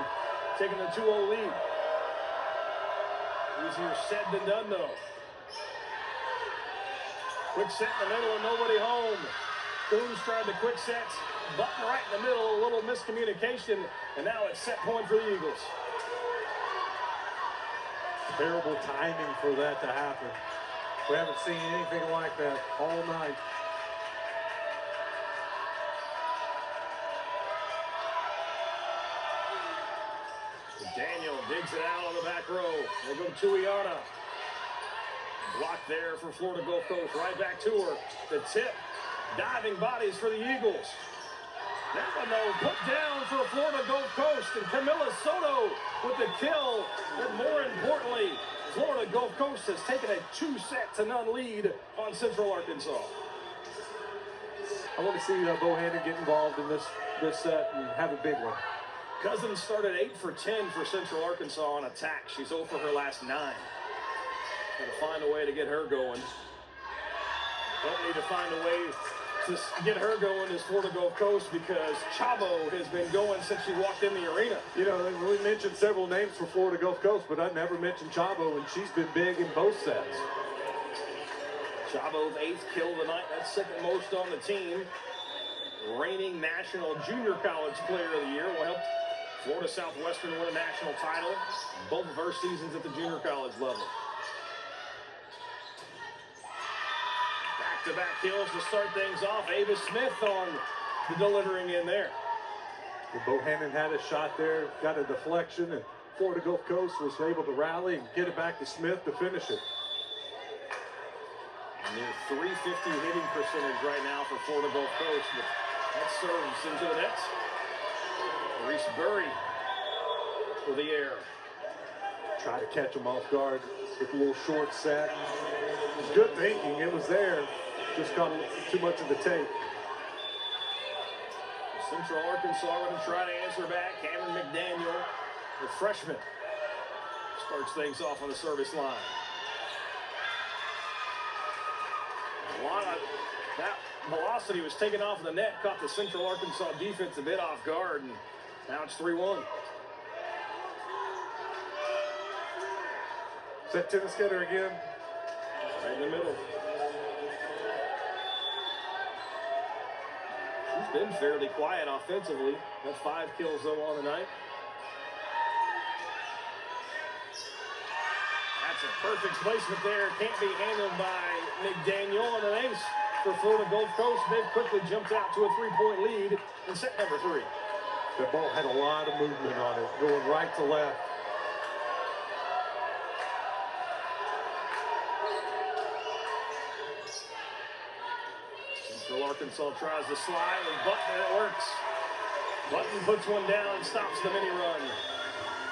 taking the 2-0 lead. Easier said than done, though. Quick set in the middle and nobody home. Coombs tried the quick set. Button right in the middle, a little miscommunication, and now it's set point for the Eagles. Terrible timing for that to happen. We haven't seen anything like that all night. Daniel digs it out on the back row. They go to Tuiana. Block there for Florida Gulf Coast. Right back to her. The tip. Diving bodies for the Eagles. That one, though, put down for Florida Gulf Coast. And Camila Soto with the kill. And more importantly, Florida Gulf Coast has taken a 2-0 lead on Central Arkansas. I want to see Bohannon get involved in this set and have a big one. Cousins started 8 for 10 for Central Arkansas on attack. She's 0 for her last 9. Got to find a way to get her going. Don't need to find a way to get her going as Florida Gulf Coast because Chavo has been going since she walked in the arena. You know, we mentioned several names for Florida Gulf Coast, but I never mentioned Chavo, and she's been big in both sets. Chavo's 8th kill of the night. That's second most on the team. Reigning National Junior College Player of the Year. Will help Florida Southwestern win a national title. Both of her seasons at the junior college level. Back-to-back kills to start things off. Ava Smith on the delivering in there. Bohannon had a shot there, got a deflection, and Florida Gulf Coast was able to rally and get it back to Smith to finish it. Near 350 hitting percentage right now for Florida Gulf Coast. But that serves into the net. Reese Burry for the air. Try to catch him off guard with a little short set. was good thinking. It was there. Just caught too much of the tape. Central Arkansas going to try to answer back. Cameron McDaniel, the freshman, starts things off on the service line. A lot of that velocity was taken off the net, caught the Central Arkansas defense a bit off guard, and now it's 3-1. Is that Tennisketter again? Right in the middle. He's been fairly quiet offensively. That's 5 kills, though, on the night. That's a perfect placement there. Can't be handled by McDaniel. And an ace for Florida Gulf Coast. They've quickly jumped out to a 3-point lead in set number 3. The ball had a lot of movement on it, going right to left. Central Arkansas tries to slide, and Button, it works. Button puts one down and stops the mini run.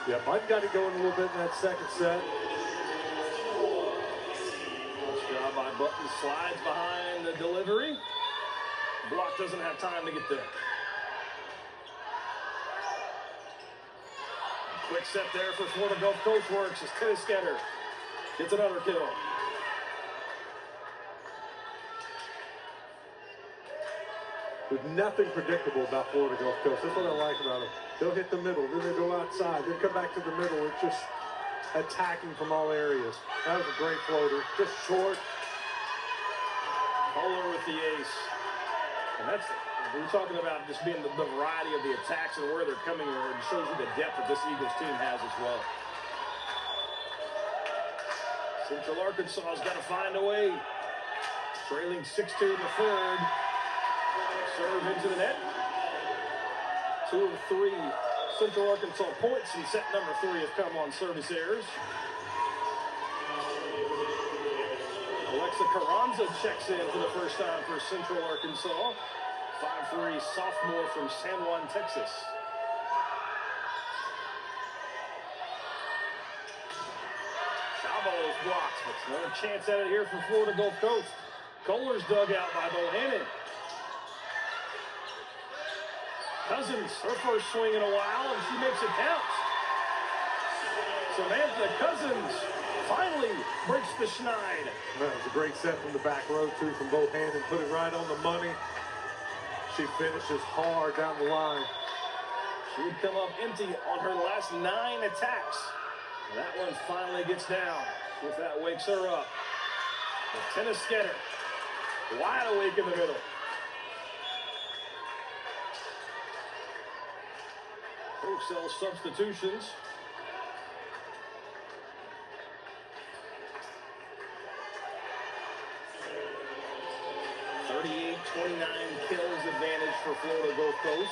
Yeah, Button got it going a little bit in that second set. Nice job by Button, slides behind the delivery. Block doesn't have time to get there. Quick set there for Florida Gulf Coast works as Tennisketter gets another kill. There's nothing predictable about Florida Gulf Coast. That's what I like about them. They'll hit the middle, then they go outside, then come back to the middle. It's just attacking from all areas. That was a great floater. Just short. Kohler with the ace. And that's, we're talking about just being the variety of the attacks and where they're coming, and it shows you the depth that this Eagles team has as well. Central Arkansas has got to find a way. Trailing 6-2 in the third. Serve into the net. 2 of 3 Central Arkansas points in set number 3 have come on service errors. Alexa Carranza checks in for the first time for Central Arkansas. 5'3" sophomore from San Juan, Texas. Chavos blocked. That's another chance at it here for Florida Gulf Coast. Kohler's dug out by Bohannon. Cousins, her first swing in a while, and she makes it count. Samantha Cousins finally breaks the schneid. That was a great set from the back row, too, from Bohannon. Put it right on the money. She finishes hard down the line. She would come up empty on her last 9 attacks. That one finally gets down. See if that wakes her up. The Tennisketter, wide awake in the middle. Cell substitutions. 38-29 kills advantage for Florida Gulf Coast.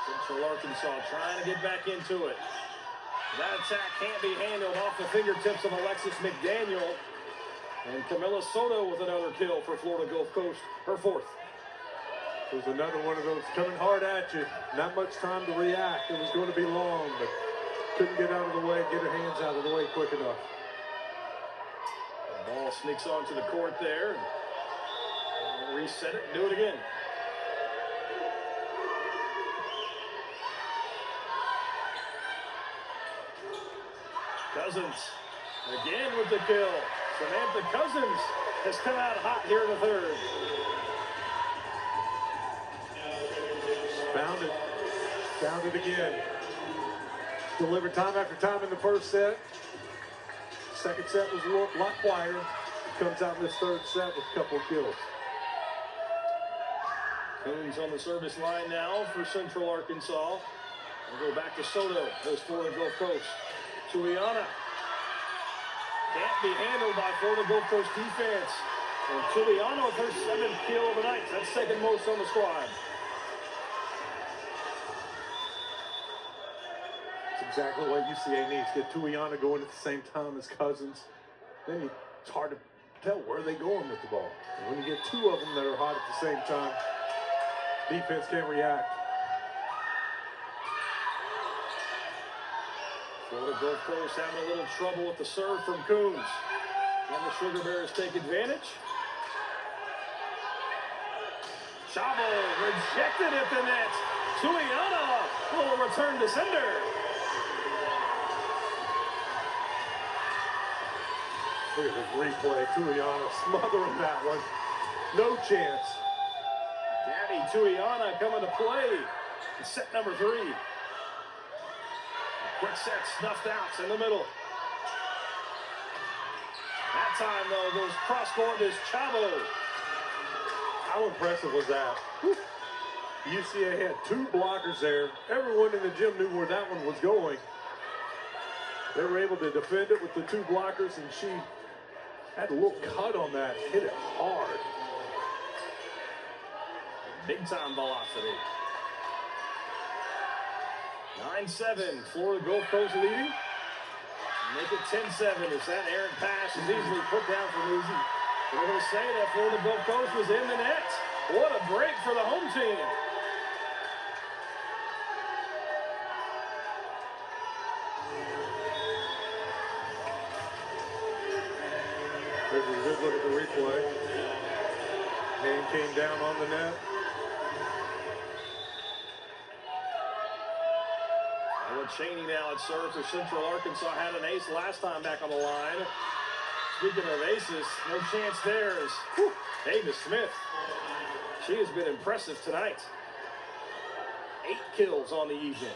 Central Arkansas trying to get back into it. That attack can't be handled off the fingertips of Alexis McDaniel. And Camila Soto with another kill for Florida Gulf Coast, her 4th. It was another one of those coming hard at you. Not much time to react. It was going to be long, but couldn't get out of the way, get her hands out of the way quick enough. The ball sneaks onto the court there. Reset it and do it again. Cousins again with the kill. Samantha Cousins has come out hot here in the third. Found it again. Delivered time after time in the first set. Second set was a lot quieter. Comes out in this third set with a couple of kills. Coons on the service line now for Central Arkansas. We'll go back to Soto. There's Florida Gulf Coast. Tuliana can't be handled by Florida Gulf Coast defense. And Tuliana with her 7th kill of the night. That's second most on the squad. That's exactly what UCA needs. Get Tuliana going at the same time as Cousins. Then it's hard to tell where they're going with the ball. And when you get 2 of them that are hot at the same time, Defense can't react. Florida Gulf Coast having a little trouble with the serve from Coons. And the Sugar Bears take advantage. Chavo rejected at the net. Tuiana, little return to sender. Look at this replay. Tuiana smothering that one. No chance. Danny Tuiana coming to play in set number 3. Quick set snuffed out in the middle. That time, though, goes cross-court is Chavo. How impressive was that? Whew. UCA had 2 blockers there. Everyone in the gym knew where that one was going. They were able to defend it with the 2 blockers, and she had a little cut on that. Hit it hard. Big-time velocity. 9-7, Florida Gulf Coast leading. Make it 10-7 as that errant pass is easily put down from Uzi. We're going to say that Florida Gulf Coast was in the net. What a break for the home team. There's a good look at the replay. Hand came down on the net. Cheney now at serve for Central Arkansas. Had an ace last time back on the line. Speaking of aces, no chance there is Davis Smith. She has been impressive tonight. 8 kills on the evening.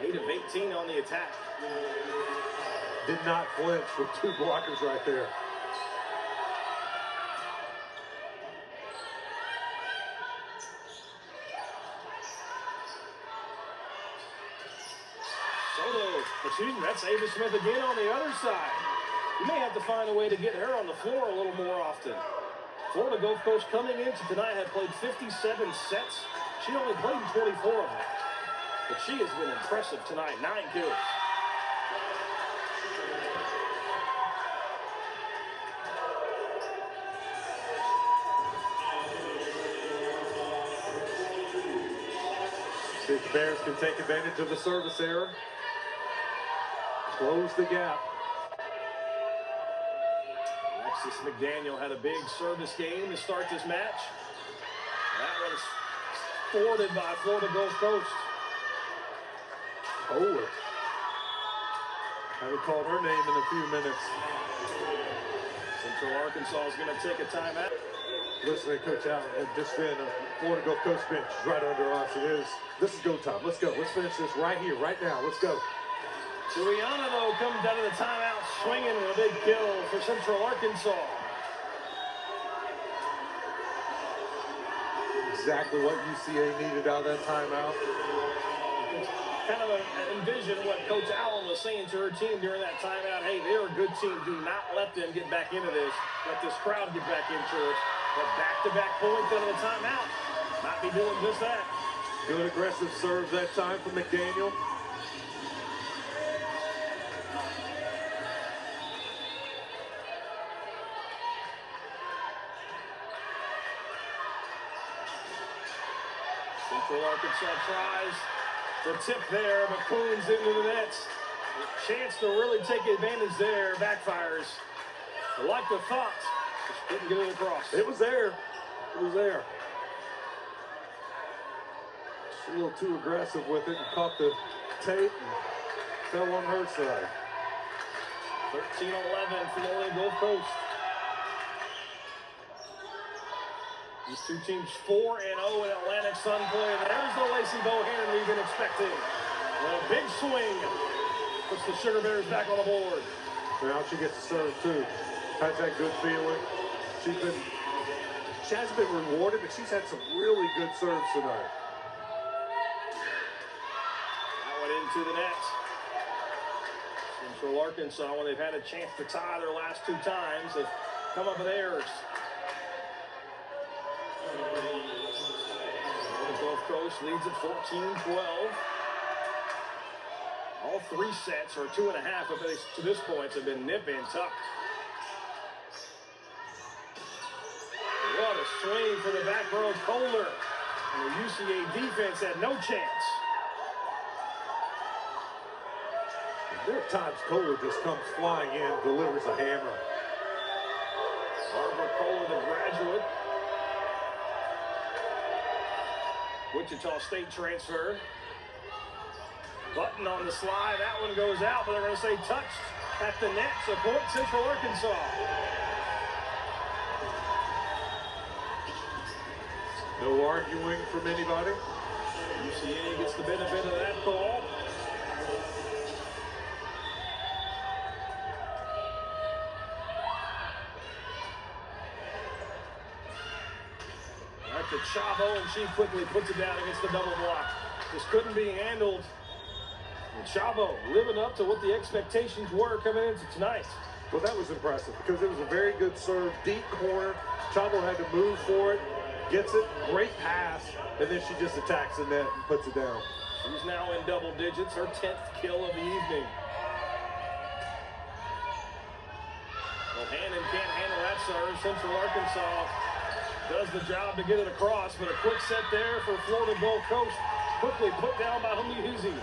8 of 18 on the attack. Did not flinch with 2 blockers right there. Excuse me, that's Ava Smith again on the other side. You may have to find a way to get her on the floor a little more often. Florida Gulf Coast coming into tonight had played 57 sets. She only played in 24 of them. But she has been impressive tonight. 9 kills. See if the Bears can take advantage of the service error. Close the gap. Alexis McDaniel had a big service game to start this match. That was thwarted by Florida Gulf Coast. Kohler. Haven't called her name in a few minutes. Central Arkansas is going to take a timeout. Listen to Coach Allen had just been a Florida Gulf Coast bench right under us. This is go time. Let's go. Let's finish this right here, right now. Let's go. Tuiana, though, comes out of the timeout swinging with a big kill for Central Arkansas. Exactly what UCA needed out of that timeout. Kind of envision what Coach Allen was saying to her team during that timeout. Hey, they're a good team. Do not let them get back into this. Let this crowd get back into it. But back-to-back points out of the timeout. Might be doing just that. Good aggressive serves that time from McDaniel. Central Arkansas tries the tip there, but Coons into the net. A chance to really take advantage there. Backfires. I like the thought. Just couldn't get it across. It was there. It was there. Just a little too aggressive with it and caught the tape and fell on her side. 13-11 Florida Gulf Coast. These two teams 4-0 in Atlantic Sun play. There's the Lacey Bohannon we've been expecting. And a big swing puts the Sugar Bears back on the board. Now she gets to serve too. Has that good feeling. She hasn't been rewarded, but she's had some really good serves tonight. That went into the net. Central Arkansas, when they've had a chance to tie their last 2 times, have come up with errors. The Gulf Coast leads at 14-12. All 3 sets, or 2.5 to this point, have been nip and tuck. What a a swing for the back row, Kohler. And the UCA defense had no chance. There are times Kohler just comes flying in, delivers a hammer. Barbara Kohler, the graduate. Wichita State transfer. Button on the slide. That one goes out, but they're going to say touched at the net. So point Central Arkansas. No arguing from anybody. UCA gets the benefit of that call. Back to Chavo, and she quickly puts it down against the double block. This couldn't be handled. And Chavo living up to what the expectations were coming into tonight. Well, that was impressive because it was a very good serve, deep corner. Chavo had to move for it, gets it, great pass, and then she just attacks the net and puts it down. She's now in double digits, her 10th kill of the evening. Well, Hannon can't handle that serve. Central Arkansas does the job to get it across, but a quick set there for Florida Gulf Coast. Quickly put down by Humihuzi.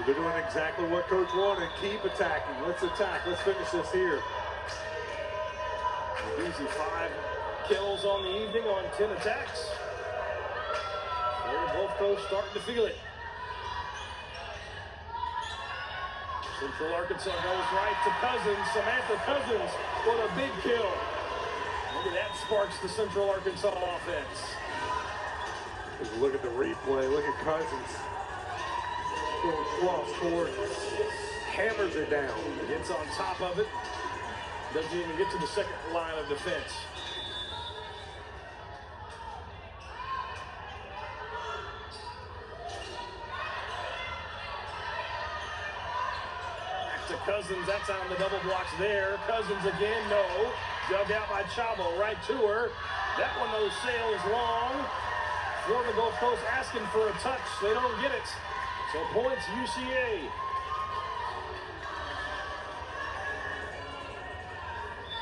They're doing exactly what Coach wanted. Keep attacking. Let's attack. Let's finish this here. Easy 5 kills on the evening on 10 attacks. Florida Gulf Coast starting to feel it. Central Arkansas goes right to Cousins. Samantha Cousins, what a big kill. Look at that, sparks the Central Arkansas offense. Just look at the replay. Look at Cousins. Going cross court. Hammers it down. Gets on top of it. Doesn't even get to the second line of defense. Back to Cousins. That's on the double blocks there. Cousins again, no. Dug out by Chavo, right to her. That one, though, sails long. Florida Gulf Coast asking for a touch. They don't get it. So points UCA.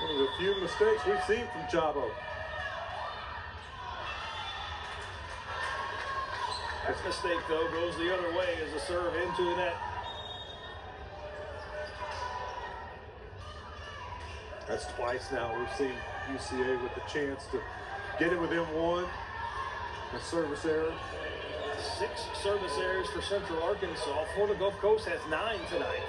One of the few mistakes we've seen from Chavo. That mistake, though, goes the other way as a serve into the net. That's twice now we've seen UCA with the chance to get it within one. A service error. 6 service errors for Central Arkansas. Florida Gulf Coast has 9 tonight.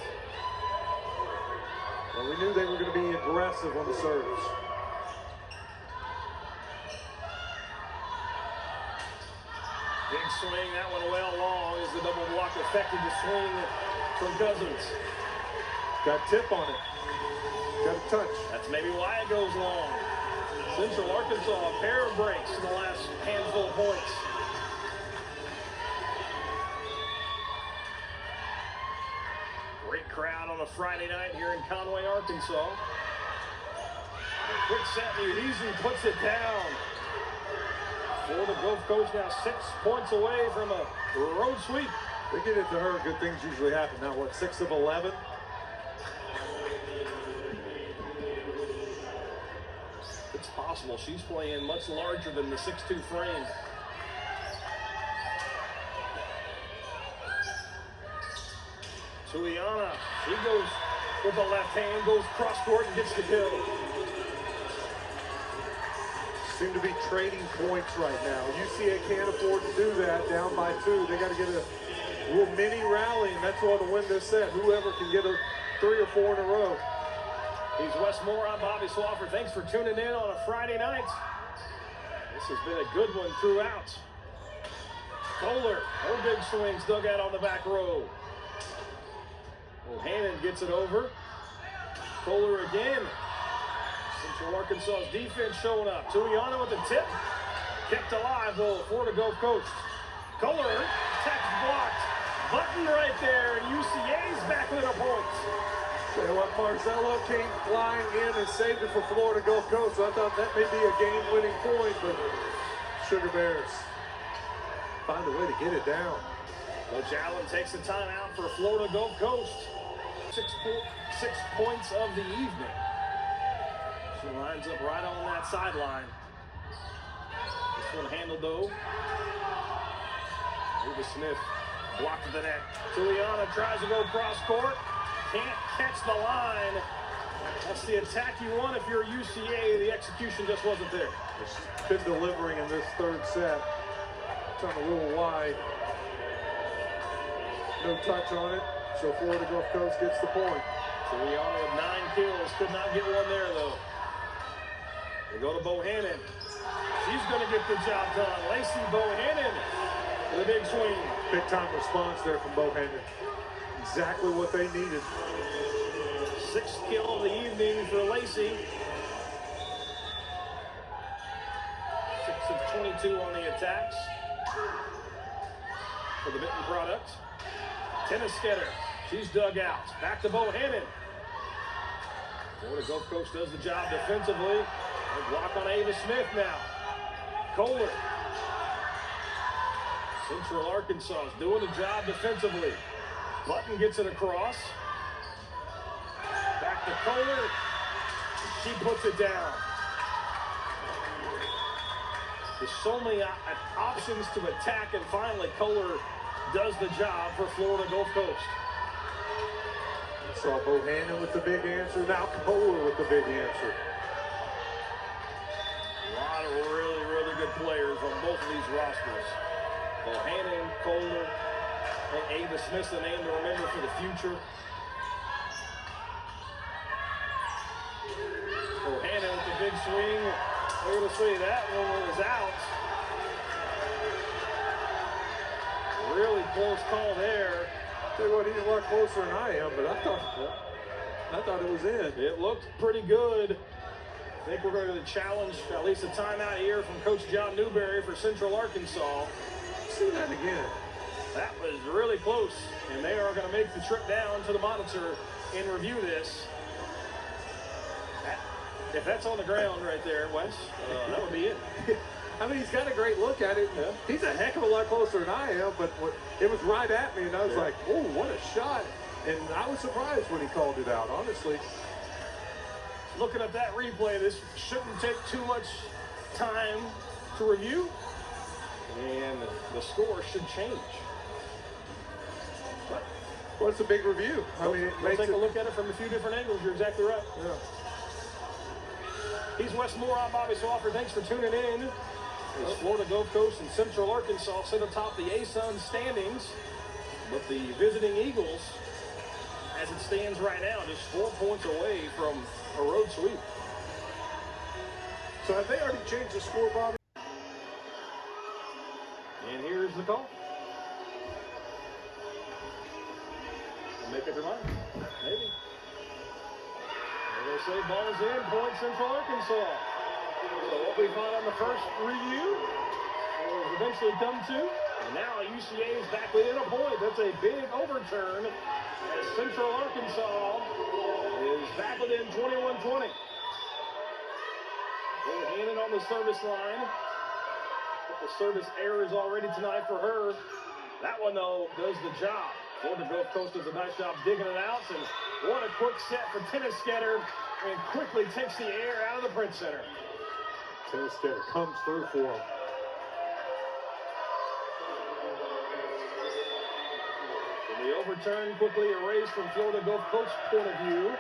Well, we knew they were going to be aggressive on the serves. Big swing, that one well long as the double block affected the swing from Cousins. Got tip on it. Got a touch. That's maybe why it goes long. Central Arkansas, a pair of breaks in the last handful of points. Great crowd on a Friday night here in Conway, Arkansas. A quick set, Muhizi puts it down. Florida Gulf Coast now 6 points away from a road sweep. They get it to her, good things usually happen. Now what, 6 of 11? It's possible. She's playing much larger than the 6'2" frame. Tuliana, she goes with the left hand, goes cross court and gets the kill. Seem to be trading points right now. UCA can't afford to do that, down by 2. They got to get a little mini rally, and that's what to win this set. Whoever can get a 3 or 4 in a row. He's Wes Moore. I'm Bobby Swafford. Thanks for tuning in on a Friday night. This has been a good one throughout. Kohler, her big swings dug out on the back row. Hannon gets it over. Kohler again. Central Arkansas's defense showing up. Tuliana with the tip. Kept alive, though, Florida Gulf Coast. Kohler, attack blocked. Button right there, and UCA's back with a point. You know what, Marcelo came flying in and saved it for Florida Gulf Coast. So I thought that may be a game-winning point, but Sugar Bears find a way to get it down. Coach Allen takes the timeout for Florida Gulf Coast. 6 points of the evening. She lines up right on that sideline. This one handled though. Ava Smith blocked the net. Juliana tries to go cross court. Can't catch the line. That's the attack you want if you're UCA. The execution just wasn't there. She's been delivering in this third set. It's on a little wide. No touch on it. So Florida Gulf Coast gets the point. Juliana with 9 kills. Could not get one there though. They go to Bohannon. She's going to get the job done. Lacey Bohannon with a big swing. Big time response there from Bohannon. Exactly what they needed. 6th kill of the evening for Lacey. 6 of 22 on the attacks for the Benton product. Tennis Sketter. She's dug out. Back to Bohannon. Florida Gulf Coast does the job defensively. A block on Ava Smith now. Kohler. Central Arkansas is doing the job defensively. Button gets it across. Back to Kohler. She puts it down. There's so many options to attack, and finally Kohler does the job for Florida Gulf Coast. Saw Bohannon with the big answer. Now Kohler with the big answer. A lot of really, really good players on both of these rosters. Bohannon, Kohler, and Ava Smith's a name to remember for the future. Bohannon with the big swing. We're going to see that one was out. Really close call there. Tell you what, he's a lot closer than I am, but I thought it was in. It looked pretty good. I think we're going to challenge at least a timeout here from Coach John Newberry for Central Arkansas. See that again. That was really close, and they are going to make the trip down to the monitor and review this. If that's on the ground right there, Wes, that would be it. I mean, he's got a great look at it. Yeah. He's a heck of a lot closer than I am, but it was right at me, and I was like, oh, what a shot. And I was surprised when he called it out, honestly. Looking at that replay, this shouldn't take too much time to review, and the score should change. Well, it's a big review. I mean, we'll take a look at it from a few different angles. You're exactly right. Yeah. He's Wes Moore. I'm Bobby Swafford. Thanks for tuning in. As Florida Gulf Coast and Central Arkansas sit atop the ASUN standings, but the visiting Eagles, as it stands right now, just 4 points away from a road sweep. So have they already changed the score, Bobby? And here's the call. Make up your mind. Maybe. They're going to say ball's in, point Central Arkansas. So what we thought on the first review will eventually come to. And now UCA is back within a point. That's a big overturn as Central Arkansas is back within 21-20. Bohannon on the service line. The service errors already tonight for her. That one, though, does the job. Florida Gulf Coast does a nice job digging it out. And what a quick set for Tennis Sketter, and quickly takes the air out of the Print Center. Tennis Sketter comes through for him. And the overturn quickly erased from Florida Gulf Coast point of view.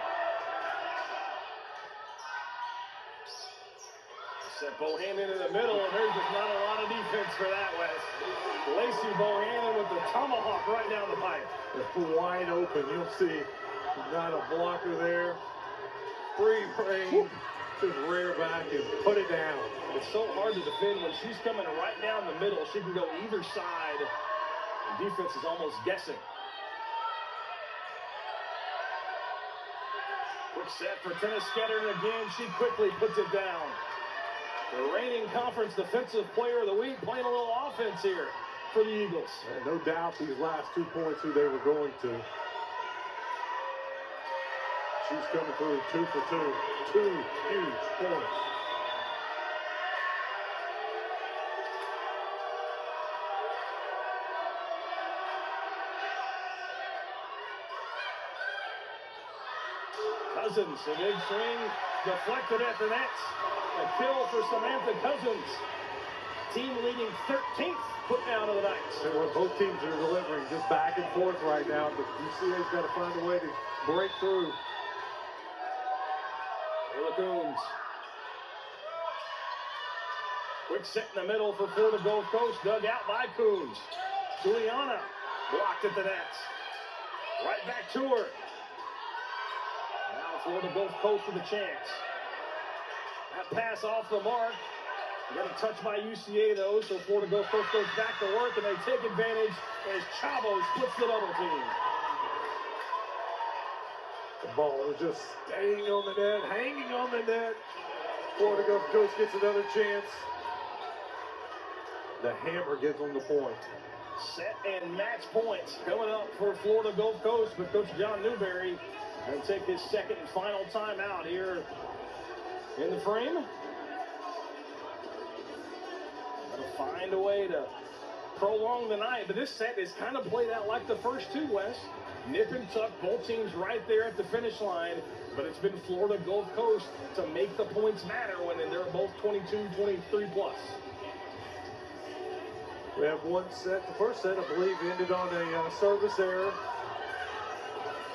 Set Bohannon in the middle, and there's just not a lot of defense for that, Wes. Lacey Bohannon with the tomahawk right down the pipe. Wide open, you'll see. Not a blocker there. Free range, just rear back and put it down. It's so hard to defend when she's coming right down the middle. She can go either side, and defense is almost guessing. Quick set for Tennis Sketter, and again, she quickly puts it down. The reigning conference defensive player of the week playing a little offense here for the Eagles. And no doubt these last 2 points who they were going to. She's coming through 2 for 2. 2 huge points. Cousins, a big swing. deflected at the net. A kill for Samantha Cousins. Team leading 13th put down of the night. And what both teams are delivering, just back and forth right now. But UCA's got to find a way to break through. Kayla Coons. Quick set in the middle for Florida Gulf Coast. Dug out by Coons. Juliana blocked at the net. Right back to her. Now Florida Gulf Coast with a chance. That pass off the mark. Got a touch by UCA though, so Florida Gulf Coast goes back to work and they take advantage as Chavo splits the double team. The ball is just staying on the net, hanging on the net. Florida Gulf Coast gets another chance. The hammer gives them the point. Set and match points coming up for Florida Gulf Coast, but Coach John Newberry going to take his second and final timeout here in the frame. Going to find a way to prolong the night, but this set is kind of played out like the first two, Wes. Nip and tuck, both teams right there at the finish line, but it's been Florida Gulf Coast to make the points matter when they're both 22, 23 plus. We have one set. The first set, I believe, ended on a service error.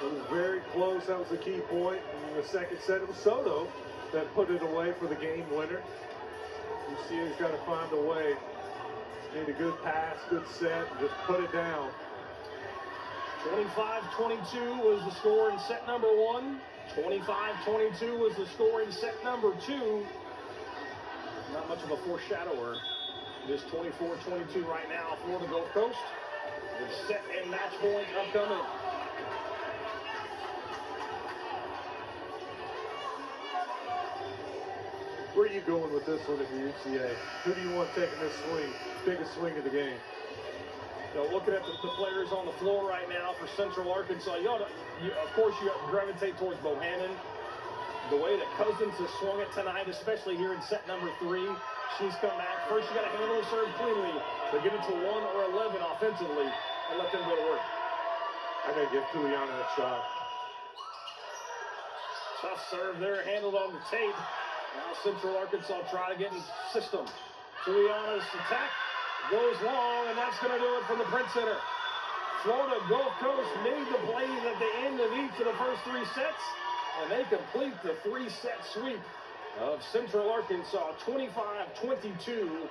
It was very close. That was the key point. And the second set, it was Soto that put it away for the game winner. UCA's got to find a way. Need a good pass, good set, and just put it down. 25-22 was the score in set number one. 25-22 was the score in set number two. Not much of a foreshadower. It is 24-22 right now, Florida Gulf Coast. With set and match point upcoming. Where are you going with this one at the UCA? Who do you want taking this swing? Biggest swing of the game? You know, looking at the players on the floor right now for Central Arkansas, of course you gravitate towards Bohannon. The way that Cousins has swung it tonight, especially here in set number three, she's come back. First, you got to handle the serve cleanly, but give it to 1 or 11 offensively and let them go to work. I got to give Juliana a shot. Tough serve there, handled on the tape. Now Central Arkansas try to get in system. Juliana's attack goes long, and that's going to do it for the Print Center. Florida Gulf Coast made the plays at the end of each of the first three sets, and they complete the three-set sweep of Central Arkansas, 25-22